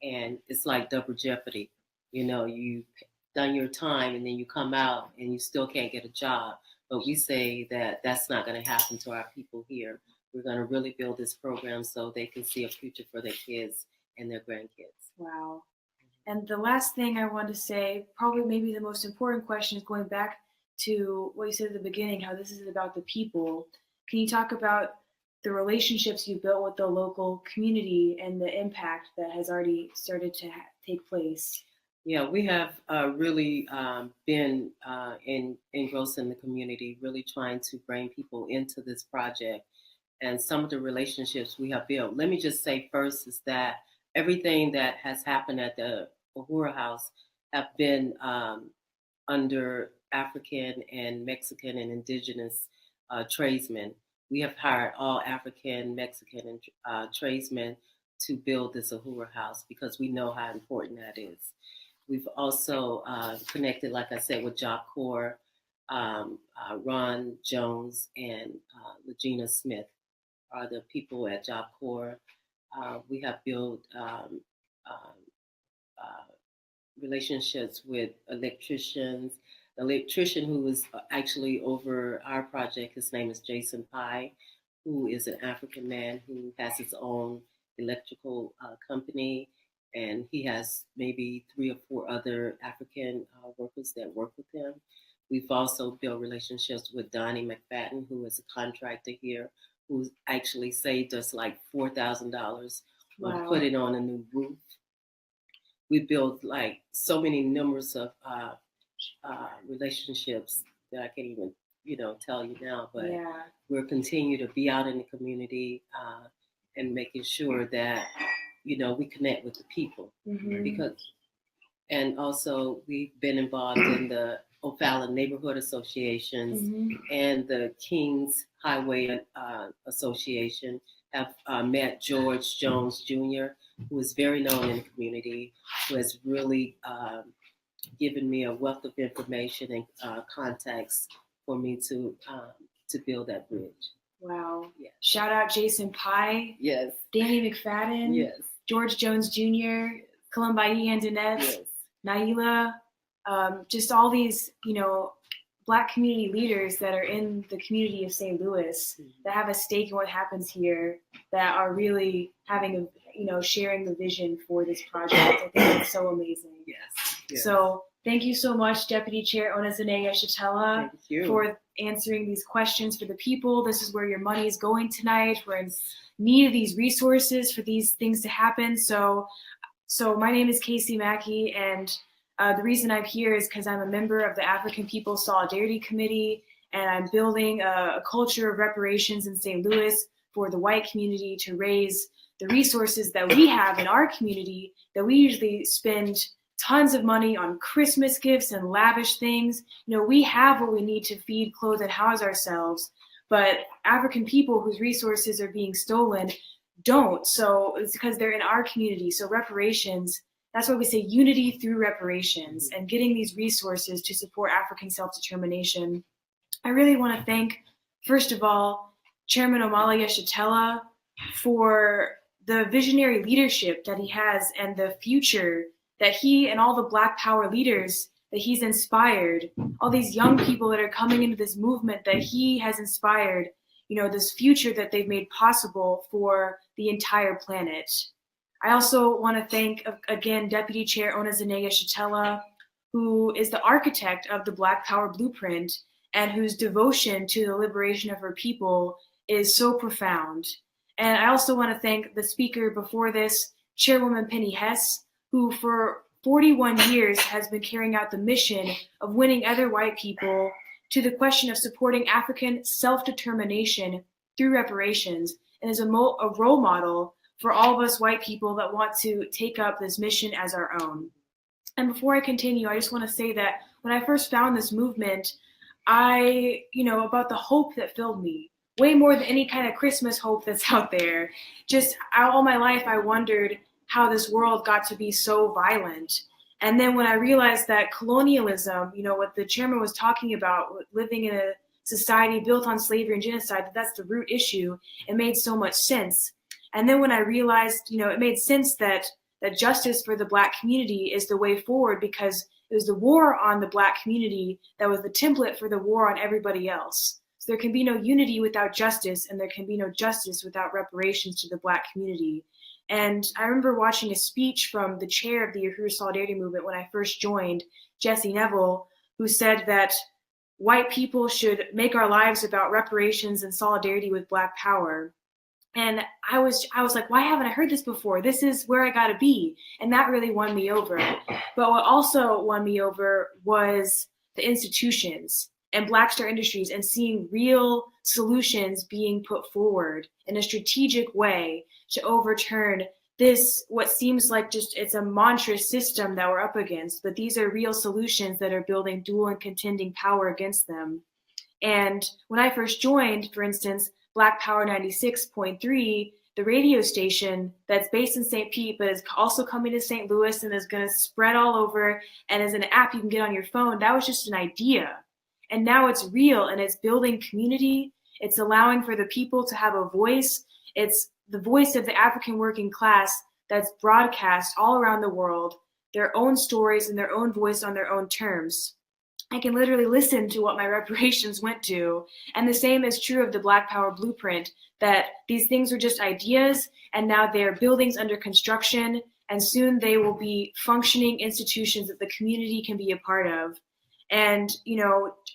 and it's like double jeopardy. You've done your time and then you come out and you still can't get a job. But we say that that's not going to happen to our people here. We're going to really build this program so they can see a future for their kids and their grandkids.
Wow. And the last thing I want to say, probably maybe the most important question, is going back to what you said at the beginning, how this is about the people. Can you talk about the relationships you built with the local community and the impact that has already started to take place?
Yeah, we have really been engrossed in the community, really trying to bring people into this project. And some of the relationships we have built. Let me just say first is that everything that has happened at the Uhuru House have been under African and Mexican and indigenous tradesmen. We have hired all African, Mexican, and tradesmen to build this Uhuru House because we know how important that is. We've also connected, like I said, with Job Corps, Ron Jones, and Legina Smith are the people at Job Corps. We have built relationships with electricians. The electrician who is actually over our project, his name is Jason Pye, who is an African man who has his own electrical company. And he has maybe 3 or 4 other African workers that work with him. We've also built relationships with Donnie McFadden, who is a contractor here, who's actually saved us like $4,000 on putting on a new roof. We built like so many numbers of relationships that I can't even, tell you now. But we'll continue to be out in the community and making sure that we connect with the people and also we've been involved in the O'Fallon Neighborhood Associations and the Kings Highway Association. Have met George Jones Jr., who is very known in the community, who has really given me a wealth of information and contacts for me to build that bridge.
Wow. Yeah. Shout out Jason Pye.
Yes.
Danny McFadden.
Yes.
George Jones Jr., Columbayi and Danette, Naila, just all these, Black community leaders that are in the community of St. Louis that have a stake in what happens here, that are really having sharing the vision for this project. I think it's so amazing.
Yes. Yes.
So thank you so much, Deputy Chair Zene Yeshitela,
Thank you.
for answering these questions for the people. This is where your money is going tonight. We're in need of these resources for these things to happen. So my name is Casey Mackey, and the reason I'm here is because I'm a member of the African People's Solidarity Committee, and I'm building a culture of reparations in St. Louis for the white community to raise the resources that we have in our community that we usually spend tons of money on Christmas gifts and lavish things. You know, we have what we need to feed, clothe, and house ourselves, but African people whose resources are being stolen don't. So it's because they're in our community. So reparations, that's why we say unity through reparations and getting these resources to support African self-determination. I really want to thank, first of all, Chairman Omali Yeshitela for the visionary leadership that he has and the future that he and all the Black Power leaders that he's inspired, all these young people that are coming into this movement that he has inspired, you know, this future that they've made possible for the entire planet. I also want to thank, again, Deputy Chair Zene Yeshitela, who is the architect of the Black Power Blueprint and whose devotion to the liberation of her people is so profound. And I also want to thank the speaker before this, Chairwoman Hess, who for 41 years has been carrying out the mission of winning other white people to the question of supporting African self-determination through reparations, and is a role model for all of us white people that want to take up this mission as our own. And before I continue, I just want to say that when I first found this movement, about the hope that filled me, way more than any kind of Christmas hope that's out there. Just all my life, I wondered how this world got to be so violent. And then when I realized that colonialism, what the chairman was talking about, living in a society built on slavery and genocide, that's the root issue, it made so much sense. And then when I realized, it made sense that justice for the Black community is the way forward, because it was the war on the Black community that was the template for the war on everybody else. So there can be no unity without justice, and there can be no justice without reparations to the Black community. And I remember watching a speech from the chair of the Uhuru Solidarity Movement when I first joined, Jesse Neville, who said that white people should make our lives about reparations and solidarity with Black power. And I was like, why haven't I heard this before? This is where I gotta be. And that really won me over. But what also won me over was the institutions and Black Star Industries, and seeing real solutions being put forward in a strategic way to overturn this, what seems like just it's a mantra system that we're up against, but these are real solutions that are building dual and contending power against them. And when I first joined, for instance, Black Power 96.3, the radio station that's based in St. Pete, but is also coming to St. Louis and is going to spread all over, and is an app you can get on your phone, that was just an idea. And now it's real, and it's building community. It's allowing for the people to have a voice. It's the voice of the African working class that's broadcast all around the world, their own stories and their own voice on their own terms. I can literally listen to what my reparations went to. And the same is true of the Black Power Blueprint, that these things were just ideas, and now they're buildings under construction, and soon they will be functioning institutions that the community can be a part of. And,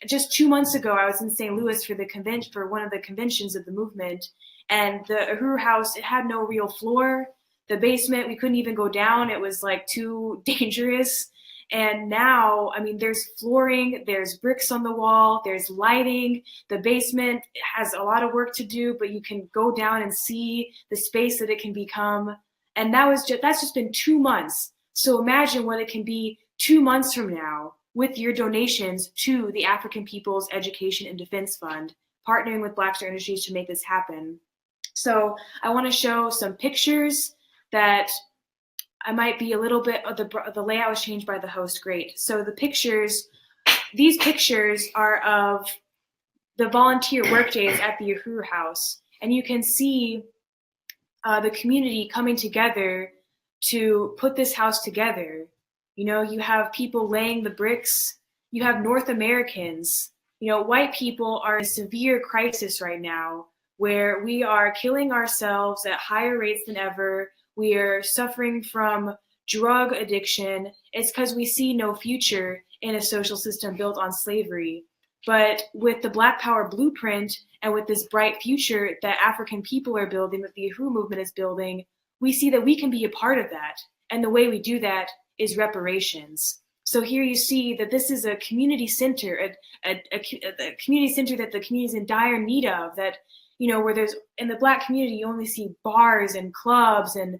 just 2 months ago, I was in St. Louis for one of the conventions of the movement, and the Uhuru house, it had no real floor. The basement, we couldn't even go down. It was like too dangerous. And now, there's flooring, there's bricks on the wall, there's lighting. The basement has a lot of work to do, but you can go down and see the space that it can become. And that's just been 2 months. So imagine what it can be 2 months from now with your donations to the African People's Education and Defense Fund, partnering with Black Star Industries to make this happen. So I want to show some pictures that I might be a little bit of the layout was changed by the host. Great. So these pictures are of the volunteer work days at the Uhuru House. And you can see the community coming together to put this house together. You have people laying the bricks. You have North Americans. White people are in a severe crisis right now, where we are killing ourselves at higher rates than ever. We are suffering from drug addiction. It's because we see no future in a social system built on slavery. But with the Black Power blueprint and with this bright future that African people are building, that the Uhuru movement is building, we see that we can be a part of that. And the way we do that is reparations. So here you see that this is a community center, a community center that the community is in dire need of, that, where there's, in the Black community, you only see bars and clubs and,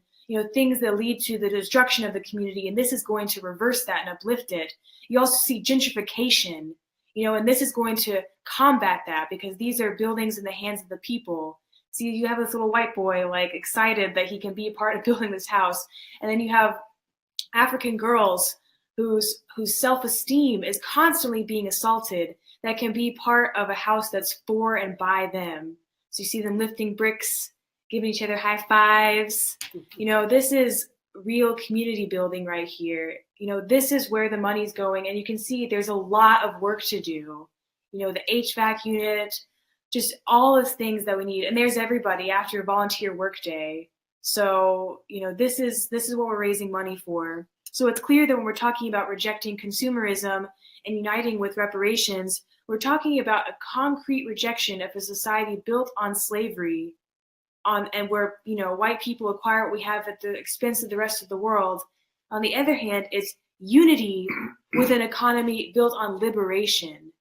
things that lead to the destruction of the community. And this is going to reverse that and uplift it. You also see gentrification, and this is going to combat that because these are buildings in the hands of the people. See, you have this little white boy like excited that he can be a part of building this house. And then you have African girls whose self-esteem is constantly being assaulted that can be part of a house that's for and by them. So you see them lifting bricks, giving each other high fives. This is real community building right here. This is where the money's going. And you can see there's a lot of work to do. The HVAC unit, just all the things that we need. And there's everybody after a volunteer work day. So, this is what we're raising money for. So it's clear that when we're talking about rejecting consumerism and uniting with reparations, we're talking about a concrete rejection of a society built on slavery, and where white people acquire what we have at the expense of the rest of the world. On the other hand, it's unity with an economy built on liberation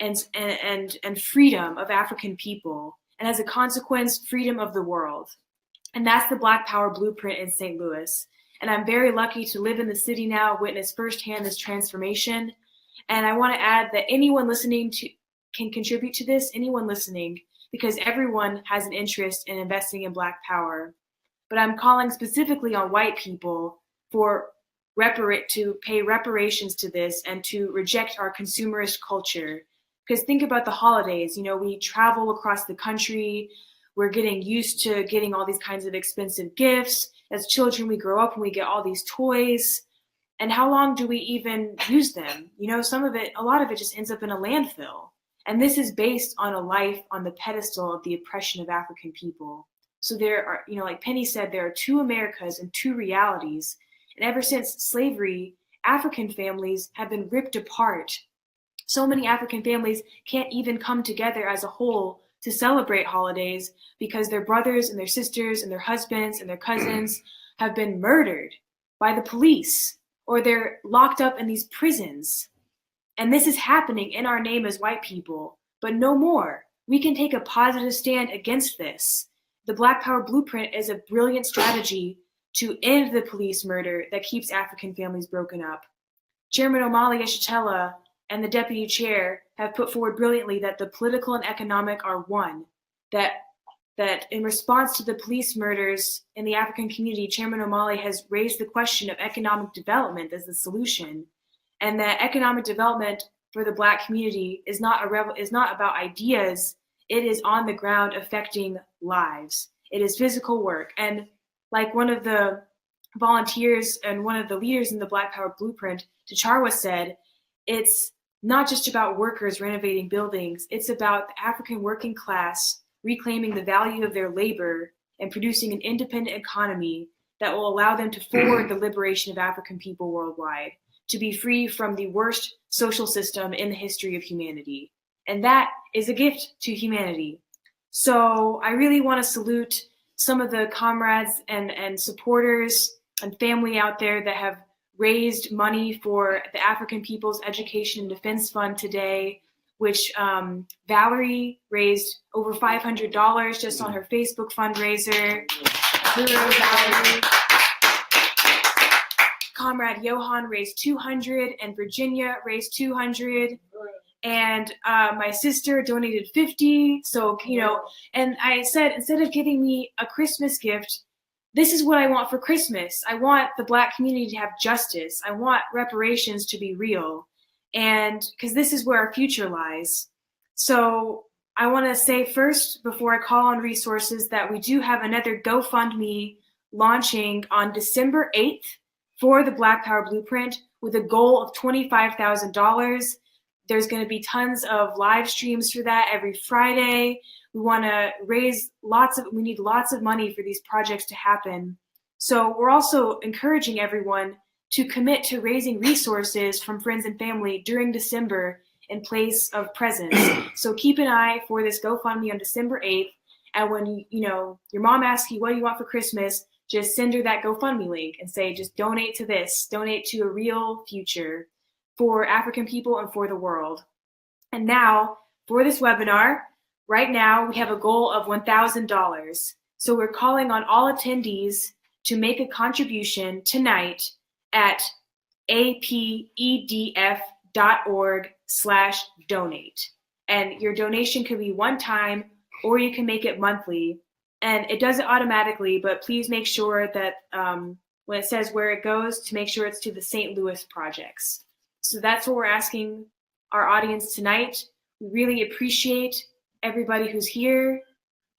and freedom of African people, and as a consequence, freedom of the world. And that's the Black Power blueprint in St. Louis. And I'm very lucky to live in the city now, witness firsthand this transformation. And I want to add that anyone listening can contribute to this, anyone listening, because everyone has an interest in investing in Black Power. But I'm calling specifically on white people to pay reparations to this and to reject our consumerist culture. Because think about the holidays, we travel across the country, we're getting used to getting all these kinds of expensive gifts. As children, we grow up and we get all these toys. And how long do we even use them? A lot of it just ends up in a landfill. And this is based on a life on the pedestal of the oppression of African people. So there are, like Penny said, there are two Americas and two realities. And ever since slavery, African families have been ripped apart. So many African families can't even come together as a whole to celebrate holidays because their brothers and their sisters and their husbands and their cousins have been murdered by the police, or they're locked up in these prisons. And this is happening in our name as white people, but no more. We can take a positive stand against this. The Black Power blueprint is a brilliant strategy to end the police murder that keeps African families broken up. Chairman Omali Yeshitela and the deputy chair have put forward brilliantly that the political and economic are one, that in response to the police murders in the African community, Chairman Omali has raised the question of economic development as the solution, and that economic development for the Black community is not about ideas. It is on the ground affecting lives. It is physical work. And like one of the volunteers and one of the leaders in the Black Power blueprint, T'Charwa, said, it's not just about workers renovating buildings. It's about the African working class reclaiming the value of their labor and producing an independent economy that will allow them to forward the liberation of African people worldwide, to be free from the worst social system in the history of humanity. And that is a gift to humanity. So I really want to salute some of the comrades and supporters and family out there that have raised money for the African People's Education and Defense Fund today, which Valerie raised over $500 just on her Facebook fundraiser. Valerie. Comrade Johan raised $200, and Virginia raised $200, and my sister donated $50. So, and I said, instead of giving me a Christmas gift, this is what I want for Christmas. I want the Black community to have justice. I want reparations to be real. And because this is where our future lies. So I want to say first, before I call on resources, that we do have another GoFundMe launching on December 8th for the Black Power Blueprint with a goal of $25,000. There's going to be tons of live streams for that every Friday. We want to we need lots of money for these projects to happen. So we're also encouraging everyone to commit to raising resources from friends and family during December in place of presents. So keep an eye for this GoFundMe on December 8th. And when your mom asks you, what do you want for Christmas? Just send her that GoFundMe link and say, just donate to this, donate to a real future for African people and for the world. And now for this webinar, right now we have a goal of $1,000. So we're calling on all attendees to make a contribution tonight at apedf.org/donate. And your donation could be one time, or you can make it monthly. And it does it automatically, but please make sure that when it says where it goes, to make sure it's to the St. Louis projects. So that's what we're asking our audience tonight. We really appreciate everybody who's here,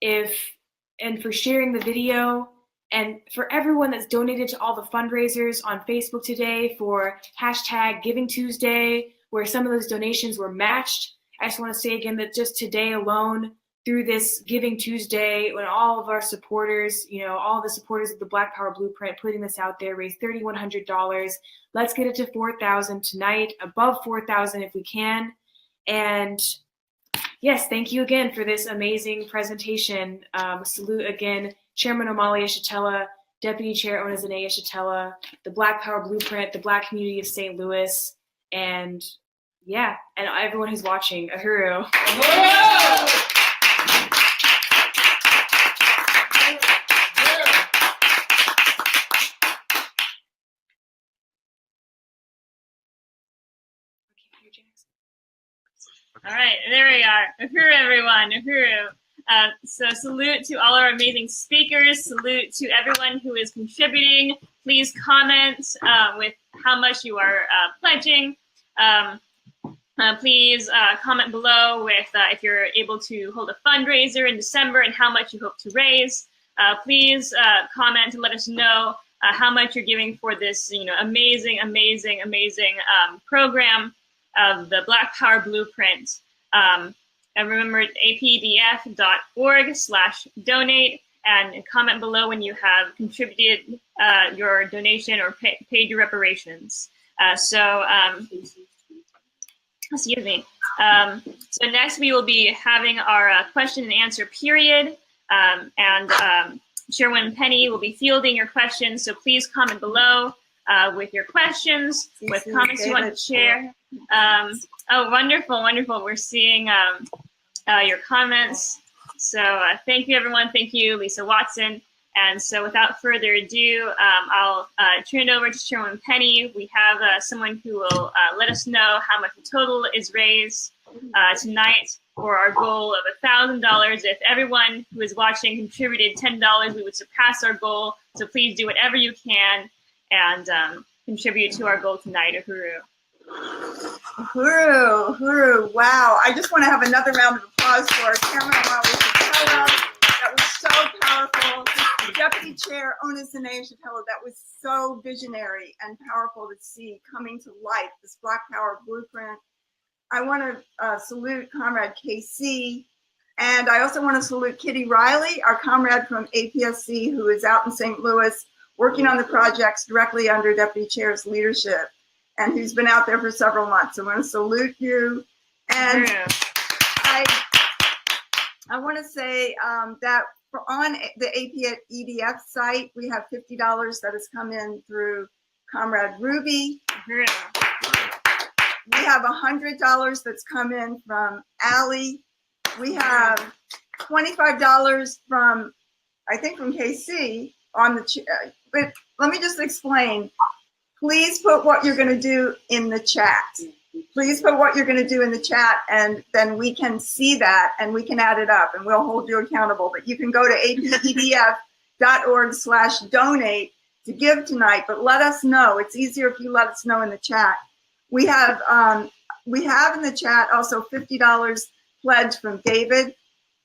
and for sharing the video, and for everyone that's donated to all the fundraisers on Facebook today for #GivingTuesday, where some of those donations were matched. I just want to say again that just today alone, through this Giving Tuesday, when all of our supporters, all the supporters of the Black Power Blueprint putting this out there, raised $3,100. Let's get it to 4,000 tonight, above 4,000 if we can. And yes, thank you again for this amazing presentation. Salute again, Chairman Omali Yeshitela, Deputy Chair Zene Yeshitela, the Black Power Blueprint, the Black community of St. Louis, and everyone who's watching. Uhuru.
All right, there we are. Uhuru, everyone. Uhuru. So salute to all our amazing speakers. Salute to everyone who is contributing. Please comment with how much you are pledging. Please comment below with if you're able to hold a fundraiser in December and how much you hope to raise. Please comment and let us know how much you're giving for this, amazing program of the Black Power Blueprint. And remember, apedf.org/donate, and comment below when you have contributed your donation or paid your reparations. Excuse me. So next we will be having our question and answer period, and Chairwoman Penny will be fielding your questions. So please comment below with your questions, with comments you want to share. Oh, wonderful. We're seeing your comments. So thank you, everyone. Thank you, Lisa Watson. And so without further ado, I'll turn it over to Chairwoman Penny. We have someone who will let us know how much the total is raised tonight for our goal of $1,000. If everyone who is watching contributed $10, we would surpass our goal. So please do whatever you can and contribute to our goal tonight. Uhuru.
Uhuru, wow. I just want to have another round of applause for Chairman Omali Yeshitela. That was so powerful. Deputy Chair Zene Yeshitela, that was so visionary and powerful to see coming to life, this Black Power Blueprint. I want to salute Comrade KC, and I also want to salute Kitty Riley, our comrade from APSC, who is out in St. Louis working on the projects directly under Deputy Chair's leadership, and who's been out there for several months. I want to salute you. And I want to say that on the APEDF site, we have $50 that has come in through Comrade Ruby. We have $100 that's come in from Allie. We have $25 from, I think, from KC on the, but let me just explain. Please put what you're going to do in the chat. Please put what you're going to do in the chat, and then we can see that and we can add it up and we'll hold you accountable. But you can go to apedf.org/donate to give tonight, but let us know. It's easier if you let us know in the chat. We have in the chat also $50 pledge from David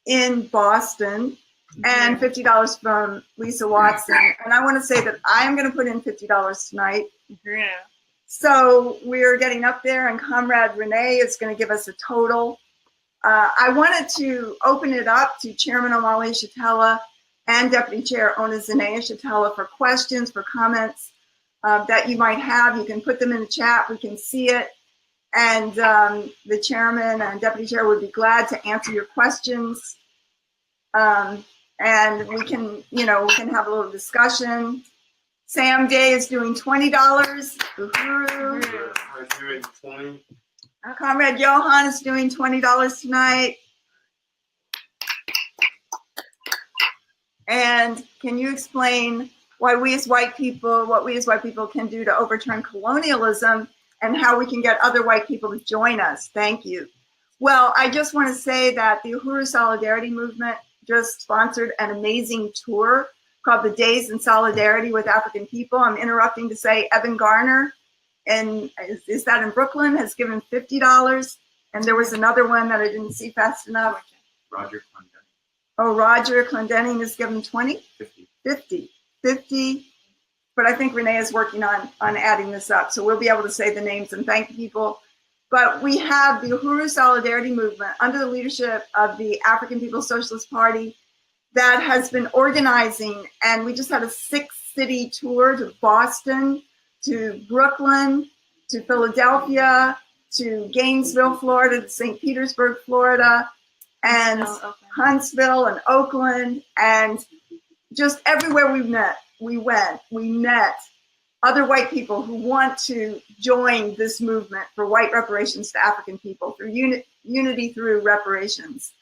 in Boston and $50 from Lisa Watson. And I want to say that I am going to put in $50 tonight.
Yeah.
So we're getting up there, and Comrade Renee is going to give us a total. I wanted to open it up to Chairman Omali Yeshitela and Deputy Chair Ona Zene Yeshitela for questions, for comments that you might have. You can put them in the chat. We can see it. And the chairman and deputy chair would be glad to answer your questions. And we can, we can have a little discussion. Sam Day is doing $20. Uhuru. Comrade Johan is doing $20 tonight. And can you explain what we as white people can do to overturn colonialism and how we can get other white people to join us? Thank you. Well, I just want to say that the Uhuru Solidarity Movement just sponsored an amazing tour called the Days in Solidarity with African People. I'm interrupting to say Evan Garner, and is that in Brooklyn, has given $50. And there was another one that I didn't see fast enough.
Roger Clendenning.
Oh, Roger Clendenning has given 20? 50. But I think Renee is working on adding this up. So we'll be able to say the names and thank people. But we have the Uhuru Solidarity Movement under the leadership of the African People's Socialist Party that has been organizing. And we just had a 6-city tour to Boston, to Brooklyn, to Philadelphia, to Gainesville, Florida, to St. Petersburg, Florida, and Huntsville and Oakland, and just everywhere we met other white people who want to join this movement for white reparations to African people through unity through reparations.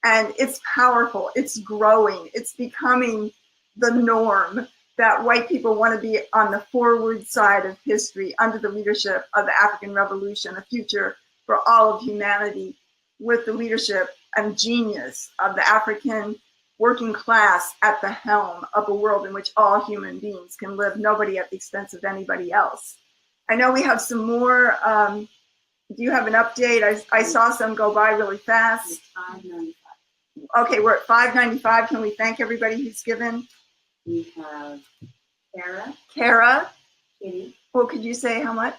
And it's powerful, it's growing, it's becoming the norm that white people want to be on the forward side of history under the leadership of the African Revolution, a future for all of humanity with the leadership and genius of the African working class at the helm of a world in which all human beings can live, nobody at the expense of anybody else. I know we have some more. Do you have an update? I saw some go by really fast. Okay, we're at 595. Can we thank everybody who's given?
We have
Kara.
Kitty.
Well, could you say how much?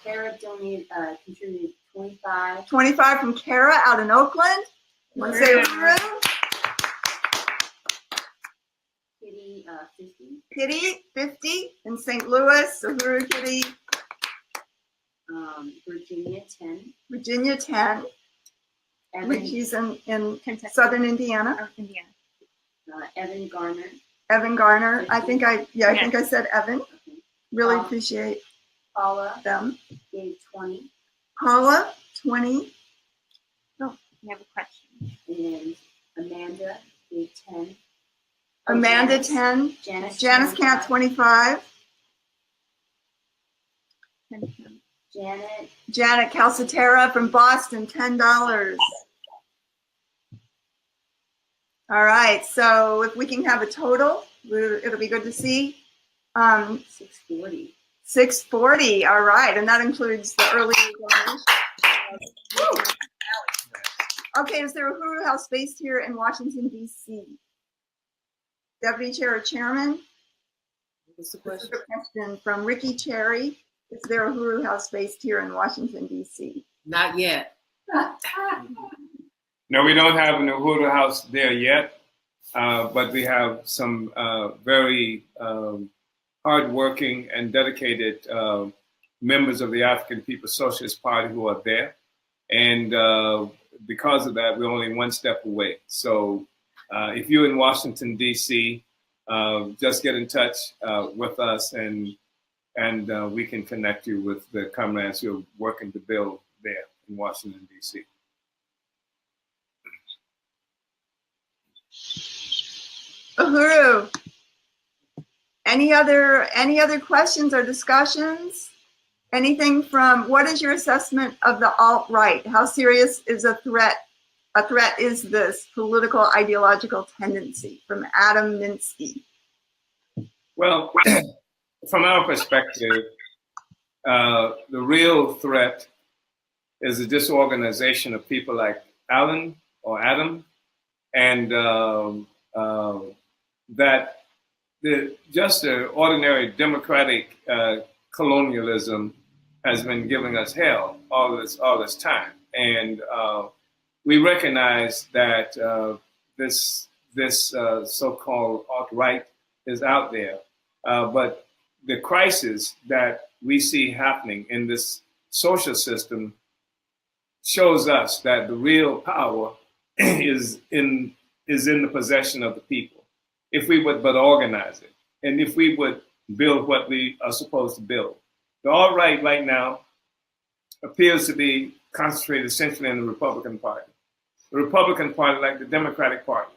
Kara contributed 25.
25 from Kara out in Oakland. Want to say Uhuru?
Kitty, 50.
Kitty, 50 in St. Louis. Uhuru Kitty.
Virginia, 10.
Virginia, 10.
Evan,
She's in southern Indiana.
Oh, Indiana.
Evan Garner.
Evan Garner.
50.
I think I said Evan.
Okay.
Really appreciate
Paula
them.
gave 20.
Paula, 20.
Oh, we have a question.
And Amanda gave 10.
Amanda,
Janice.
10.
Janice
Camp, 25. Janet Calcetera from Boston, $10. All right, so if we can have a total, it'll be good to see.
640.
640, all right, and that includes the early donation. Okay, is there a Uhuru House based here in Washington, D.C.? Deputy Chair or Chairman?
What's the
This is
question?
a question from Ricky Cherry. Is there a Uhuru House based here in Washington, D.C.?
Not yet.
No, we don't have an Uhuru House there yet, but we have some very hardworking and dedicated members of the African People's Socialist Party who are there. And because of that, we're only one step away. So if you're in Washington, D.C., just get in touch with us and we can connect you with the comrades who are working to build there in Washington, D.C.
Uhuru, any other questions or discussions? Anything from, what is your assessment of the alt-right? How serious is a threat is this political ideological tendency? From Adam Minsky.
Well, from our perspective, the real threat is the disorganization of people like Alan or Adam, and that just the ordinary democratic colonialism has been giving us hell all this time, and we recognize that this this so-called alt-right is out there. But the crisis that we see happening in this social system shows us that the real power is in the possession of the people. If we would but organize it, and if we would build what we are supposed to build. The alt-right right now appears to be concentrated essentially in the Republican Party. The Republican Party, like the Democratic Party,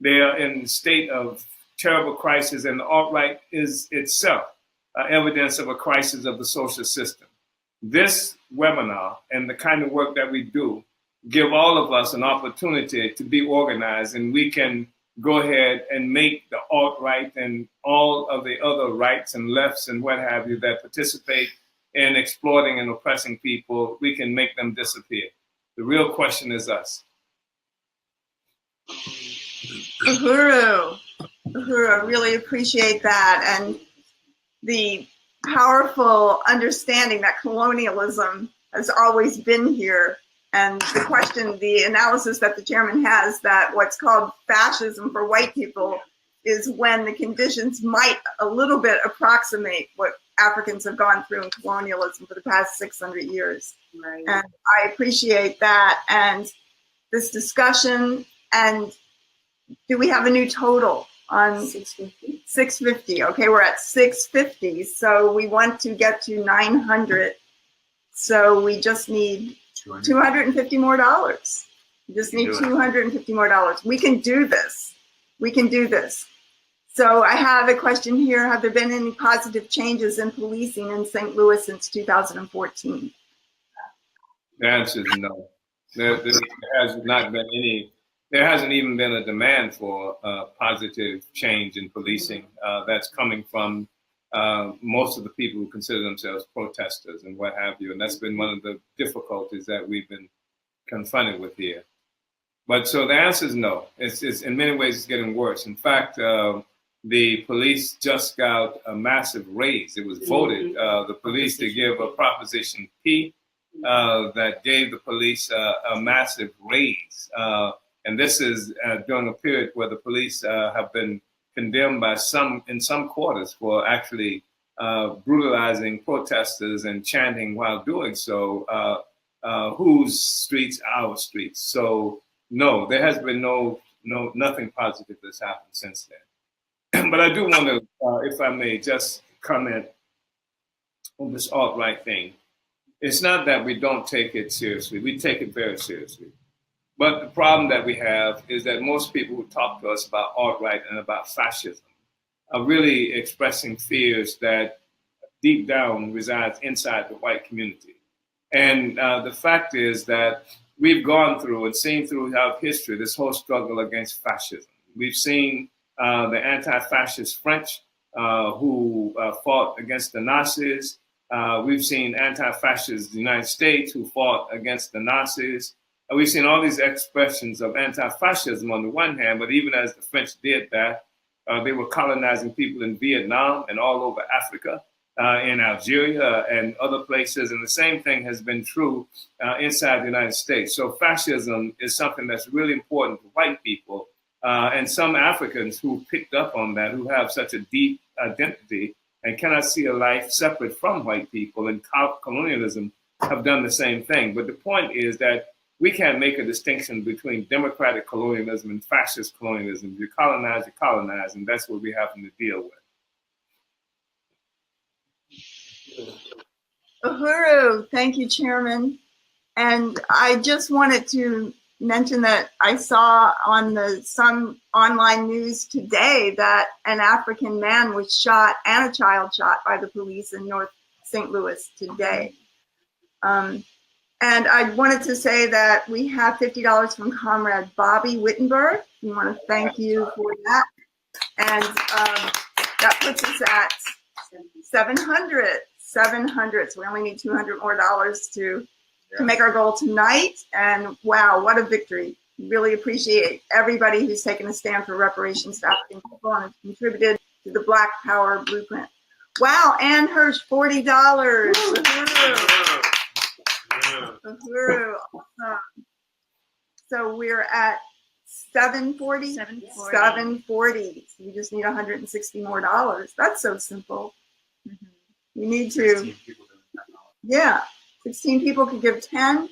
they are in a state of terrible crisis, and the alt-right is itself evidence of a crisis of the social system. This webinar and the kind of work that we do give all of us an opportunity to be organized, and we can go ahead and make the alt-right and all of the other rights and lefts and what have you that participate in exploiting and oppressing people, we can make them disappear. The real question is us.
Uhuru, I really appreciate that, and the powerful understanding that colonialism has always been here. And the question, the analysis that the chairman has, that what's called fascism for white people is when the conditions might a little bit approximate what Africans have gone through in colonialism for the past 600 years.
Right.
And I appreciate that and this discussion. And do we have a new total on
650.
650? Okay, we're at 650. So we want to get to 900. So we just need $250 more. We just need $250 more. We can do this. We can do this. So I have a question here. Have there been any positive changes in policing in St. Louis since 2014?
The answer is no. There has not been any. There hasn't even been a demand for positive change in policing that's coming from most of the people who consider themselves protesters and what have you. And that's been one of the difficulties that we've been confronted with here. But so the answer is no. It's in many ways, it's getting worse. In fact, the police just got a massive raise. It was voted, the police, to give a Proposition P that gave the police a massive raise. And this is during a period where the police have been condemned by in some quarters for actually brutalizing protesters and chanting while doing so, whose streets, our streets. So no, there has been nothing positive that's happened since then. But I do want to, if I may, just comment on this alt-right thing. It's not that we don't take it seriously. We take it very seriously. But the problem that we have is that most people who talk to us about alt-right and about fascism are really expressing fears that deep down resides inside the white community. And the fact is that we've gone through and seen throughout history this whole struggle against fascism. We've seen the anti-fascist French who fought against the Nazis. We've seen anti-fascists United States who fought against the Nazis. We've seen all these expressions of anti-fascism on the one hand, but even as the French did that, they were colonizing people in Vietnam and all over Africa, in Algeria and other places. And the same thing has been true inside the United States. So fascism is something that's really important to white people. And some Africans who picked up on that, who have such a deep identity and cannot see a life separate from white people, and colonialism have done the same thing. But the point is that we can't make a distinction between democratic colonialism and fascist colonialism. You colonize, and that's what we have to deal with.
Uhuru, thank you, Chairman. And I just wanted to mention that I saw on some online news today that an African man was shot and a child shot by the police in North St. Louis today. And I wanted to say that we have $50 from Comrade Bobby Wittenberg. We want to thank you for that. And that puts us at 700. So we only need $200 more to make our goal tonight. And wow, what a victory. Really appreciate everybody who's taken a stand for reparations to African people and contributed to the Black Power Blueprint. Wow, Ann Hirsch, $40. Uhuru. Uhuru. Awesome. So we're at 740?
740.
740. You just need $160 more. That's so simple.
Mhm.
You need to, yeah, 16 people could give 10,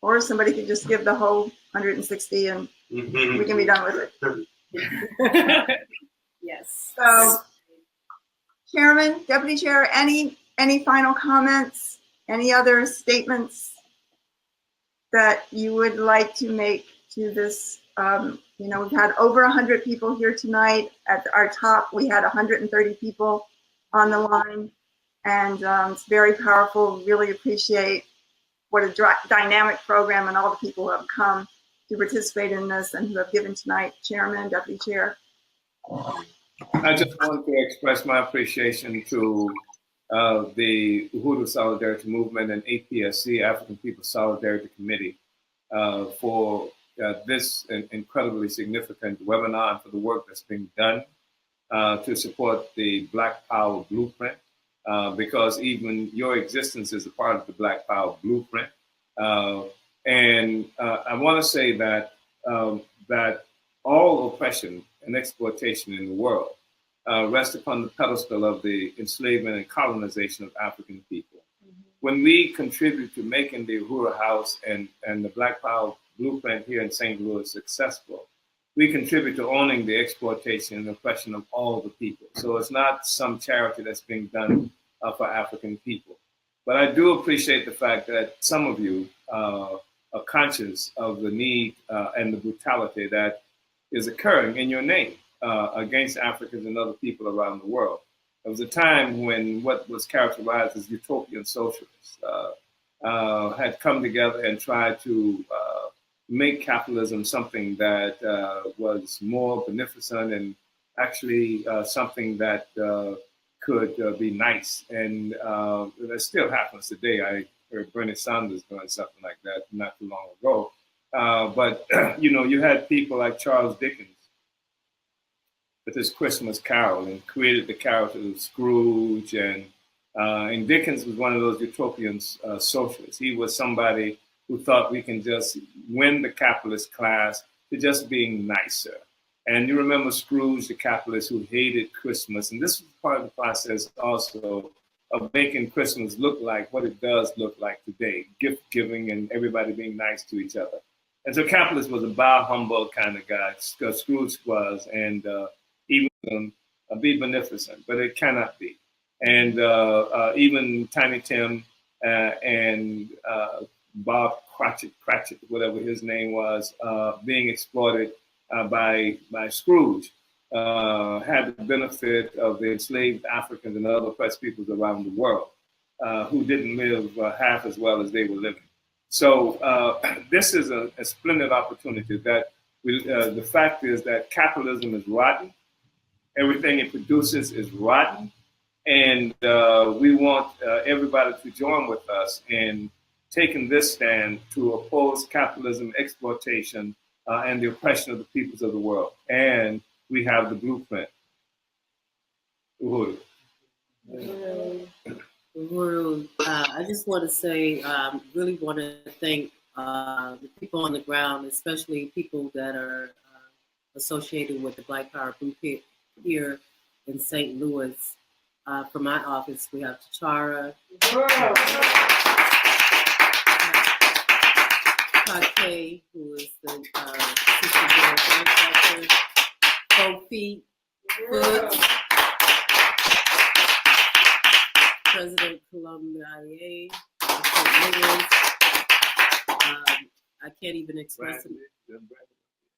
or somebody could just give the whole 160 and we can be done with it.
Yes.
So, Chairman, Deputy Chair, any final comments? Any other statements that you would like to make to this? We've had over 100 people here tonight. At our top, we had 130 people on the line, and it's very powerful. Really appreciate what a dynamic program and all the people who have come to participate in this and who have given tonight, Chairman, Deputy Chair.
I just want to express my appreciation to the Uhuru Solidarity Movement and APSC, African People's Solidarity Committee, for this incredibly significant webinar and for the work that's being done to support the Black Power Blueprint, because even your existence is a part of the Black Power Blueprint. And I want to say that that all oppression and exploitation in the world rests upon the pedestal of the enslavement and colonization of African people. Mm-hmm. When we contribute to making the Uhuru House and the Black Power Blueprint here in St. Louis successful, we contribute to owning the exploitation and oppression of all the people. So it's not some charity that's being done for African people. But I do appreciate the fact that some of you are conscious of the need and the brutality that is occurring in your name against Africans and other people around the world. There was a time when what was characterized as utopian socialists had come together and tried to make capitalism something that was more beneficent and actually something that could be nice. And that still happens today. I heard Bernie Sanders doing something like that not too long ago. But you had people like Charles Dickens with his Christmas Carol and created the character of Scrooge. And Dickens was one of those utopian socialists. He was somebody who thought we can just win the capitalist class to just being nicer. And you remember Scrooge, the capitalist who hated Christmas. And this was part of the process also of making Christmas look like what it does look like today, gift giving and everybody being nice to each other. And so capitalist was a bah humbug kind of guy, Scrooge was, and even be beneficent, but it cannot be. And even Tiny Tim and Bob Cratchit, whatever his name was, being exploited by Scrooge, had the benefit of the enslaved Africans and other oppressed peoples around the world who didn't live half as well as they were living. So this is a splendid opportunity that the fact is that capitalism is rotten. Everything it produces is rotten. And we want everybody to join with us in taking this stand to oppose capitalism, exploitation, and the oppression of the peoples of the world. And we have the blueprint. Uhuru.
Uhuru, I just want to say, really want to thank the people on the ground, especially people that are associated with the Black Power Blueprint here in St. Louis. From my office, we have Tachara, Carey, who is the assistant general contractor, Kofi, Foods, President Columbia IA, I can't even express it.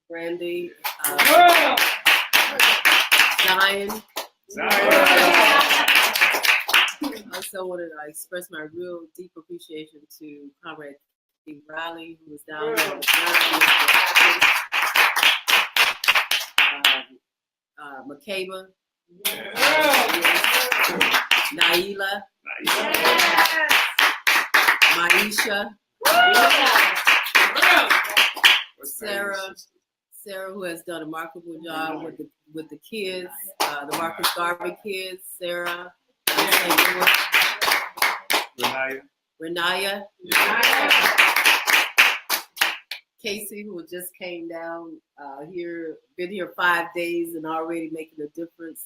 Brandy, Zion. I also wanted to express my real deep appreciation to Comrade Steve Riley, who was down there on the Makeba, Naila, Maisha, Sarah, who has done a remarkable job with the kids, the Marcus Garvey kids, Sarah, Renaya, Casey, who just came down here, been here 5 days and already making a difference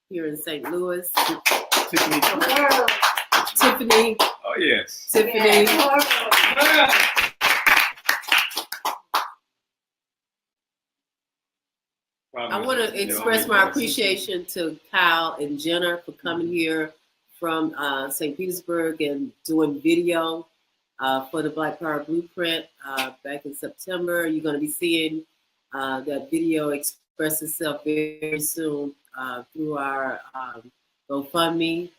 here in St. Louis.
Tiffany.
Tiffany.
Oh, yes.
Tiffany. I want to express my appreciation to Kyle and Jenna for coming here from St. Petersburg and doing video for the Black Power Blueprint back in September. You're going to be seeing that video express itself very soon through our GoFundMe,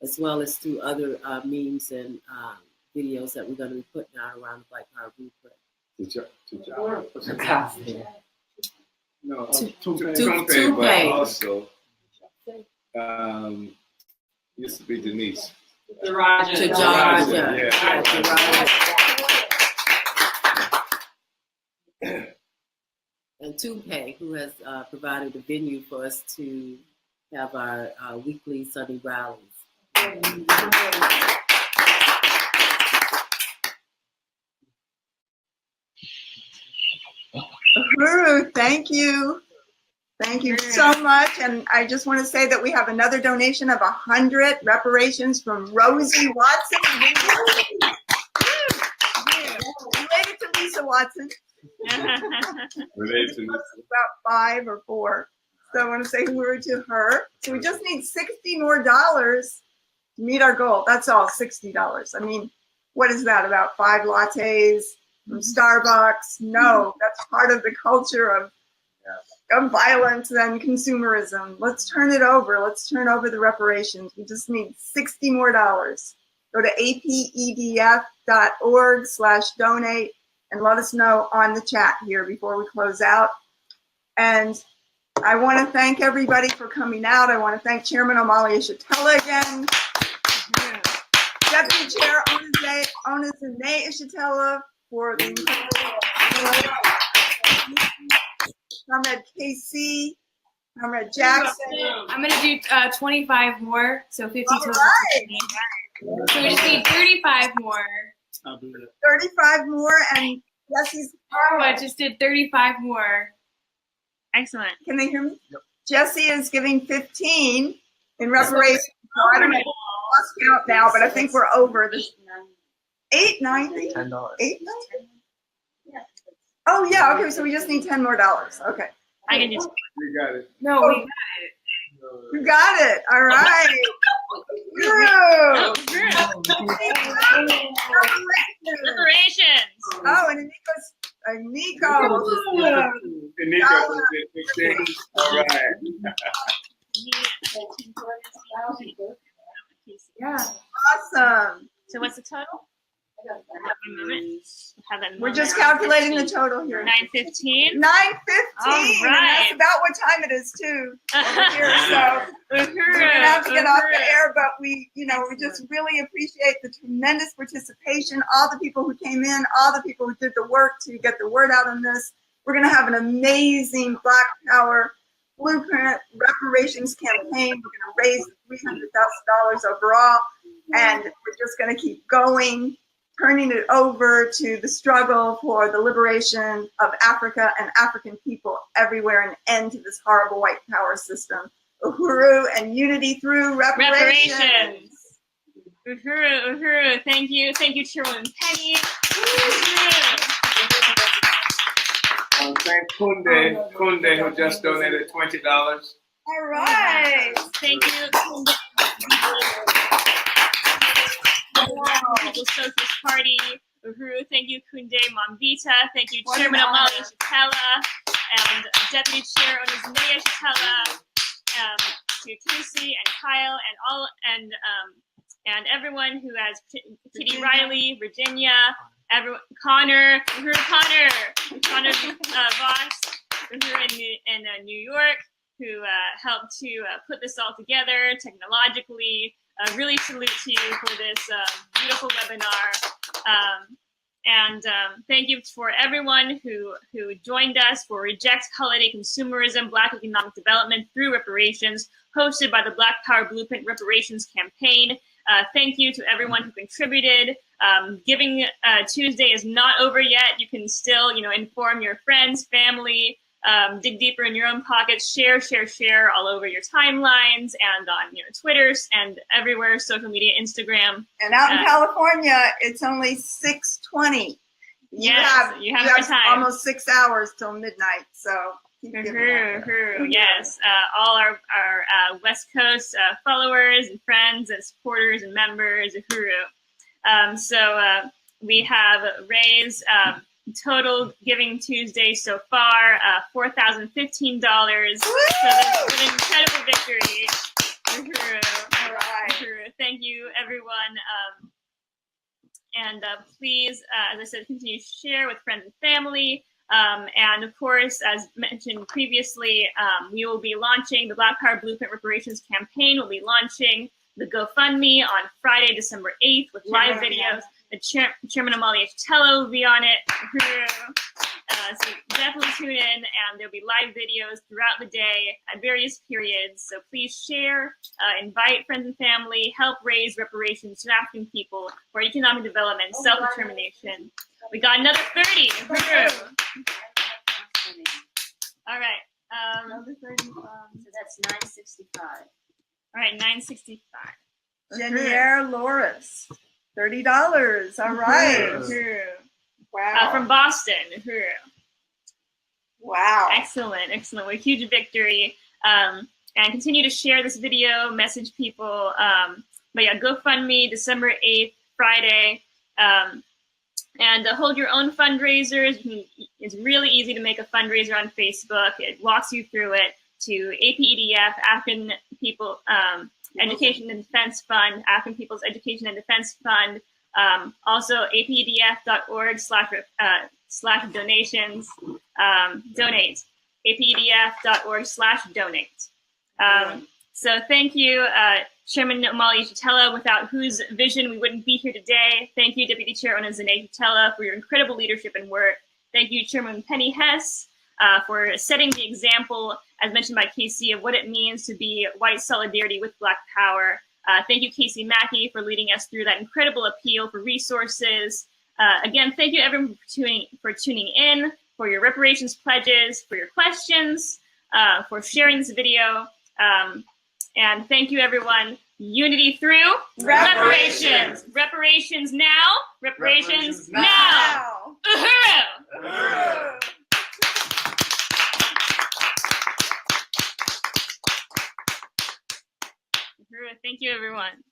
as well as through other memes and videos that we're going to be putting out around the Black Power Blueprint.
No,
Tues,
but also used to be Denise.
Taraja.
Yeah.
And Tues, who has provided a venue for us to have our weekly Sunday rallies.
Uhuru, thank you. Thank you so much. And I just want to say that we have another donation of 100 reparations from Rosie Watson. Related to Lisa Watson.
Related to
about 5 or 4. So I want to say Uhuru to her. So we just need $60 more to meet our goal. That's all, $60. I mean, what is that, about 5 lattes from Starbucks? No, that's part of the culture of violence and consumerism. Let's turn it over. Let's turn over the reparations. We just need $60 more. Go to apedf.org/donate and let us know on the chat here before we close out. And I want to thank everybody for coming out. I want to thank Chairman Omali Yeshitela again. Deputy Chair Ona Zene Yeshitela for the Comrade KC, Comrade Jackson.
I'm going to do 25 more, so 50
All
total.
right.
So we just need 35 more.
35 more, and Jesse's.
Oh, I just did 35 more.
Excellent.
Can they hear me? Yep. Jesse is giving 15 in reparations. So I don't know. Lost count now, but I think we're over this. $8.90. $8.90. Oh yeah. Okay. So we just need $10 more. Okay.
I can just.
You got it.
No, we got it.
You got it. All right.
Reparations.
Oh, and Nico.
Nico did 16. All right.
Yeah.
Awesome.
So what's the total?
We're just calculating the total here.
9:15.
9:15.
All
And
right.
that's about what time it is too over here. So we're gonna have to get off the air, but we just really appreciate the tremendous participation, all the people who came in, all the people who did the work to get the word out on this. We're gonna have an amazing Black Power Blueprint reparations campaign. We're gonna raise $300,000 overall, and we're just gonna keep going, turning it over to the struggle for the liberation of Africa and African people everywhere, and end to this horrible white power system. Uhuru and unity through reparations.
Uhuru, thank you, Chairwoman Penny.
Thank Kunde, who just donated $20.
All right.
Thank you, Kunde. People's Socialist Party. Uhuru, thank you, Kunde Mambita. Thank you, Chairman Omali Yeshitela, and Deputy Chair Ona Zene Yeshitela, to Tues and Kyle, and all and everyone who has Kitty Riley, Virginia, everyone, Connor Voss, Uhuru in New York, who helped to put this all together technologically. Really salute to you for this beautiful webinar. And thank you for everyone who joined us for Reject Holiday Consumerism, Black Economic Development Through Reparations, hosted by the Black Power Blueprint Reparations Campaign. Thank you to everyone who contributed. Giving Tuesday is not over yet. You can still, inform your friends, family, dig deeper in your own pockets, share all over your timelines and on Twitters and everywhere, social media, Instagram.
And out in California, it's only 6:20. You have
more time.
Almost 6 hours till midnight. So keep giving that.
Yes, all our West Coast followers and friends and supporters and members, Uhuru. So we have raised total Giving Tuesday so far, $4,015. So that's an incredible victory. Uhuru.
All right.
Uhuru. Thank you, everyone. And please, as I said, continue to share with friends and family. And of course, as mentioned previously, we will be launching the Black Power Blueprint Reparations Campaign. We'll be launching the GoFundMe on Friday, December 8th with live videos. The Chairman Omali Yeshitela will be on it. So definitely tune in, and there'll be live videos throughout the day at various periods. So please share, invite friends and family, help raise reparations to African people for economic development, self-determination. We got another 30. All right.
Another 35.
So that's 965.
All right, 965.
Jenier Loris, $30. All right.
Uhuru.
Wow.
From Boston. Uhuru.
Wow.
Excellent. What a huge victory. And continue to share this video, message people. But yeah, GoFundMe, December 8th, Friday. And hold your own fundraisers. It's really easy to make a fundraiser on Facebook. It walks you through it to APEDF, African People Education and Defense Fund, African People's Education and Defense Fund. Also apedf.org/donations. Donate. apedf.org/donate. So thank you, Chairman Omali Yeshitela, without whose vision we wouldn't be here today. Thank you, Deputy Chair Zene Yeshitela, for your incredible leadership and work. Thank you, Chairman Penny Hess, for setting the example, as mentioned by Casey, of what it means to be white solidarity with Black Power. Thank you, Casey Mackey, for leading us through that incredible appeal for resources. Again, thank you everyone for tuning in, for your reparations pledges, for your questions, for sharing this video. And thank you, everyone. Unity through reparations. Reparations now. Reparations now. Uhuru.
Uhuru.
Thank you, everyone.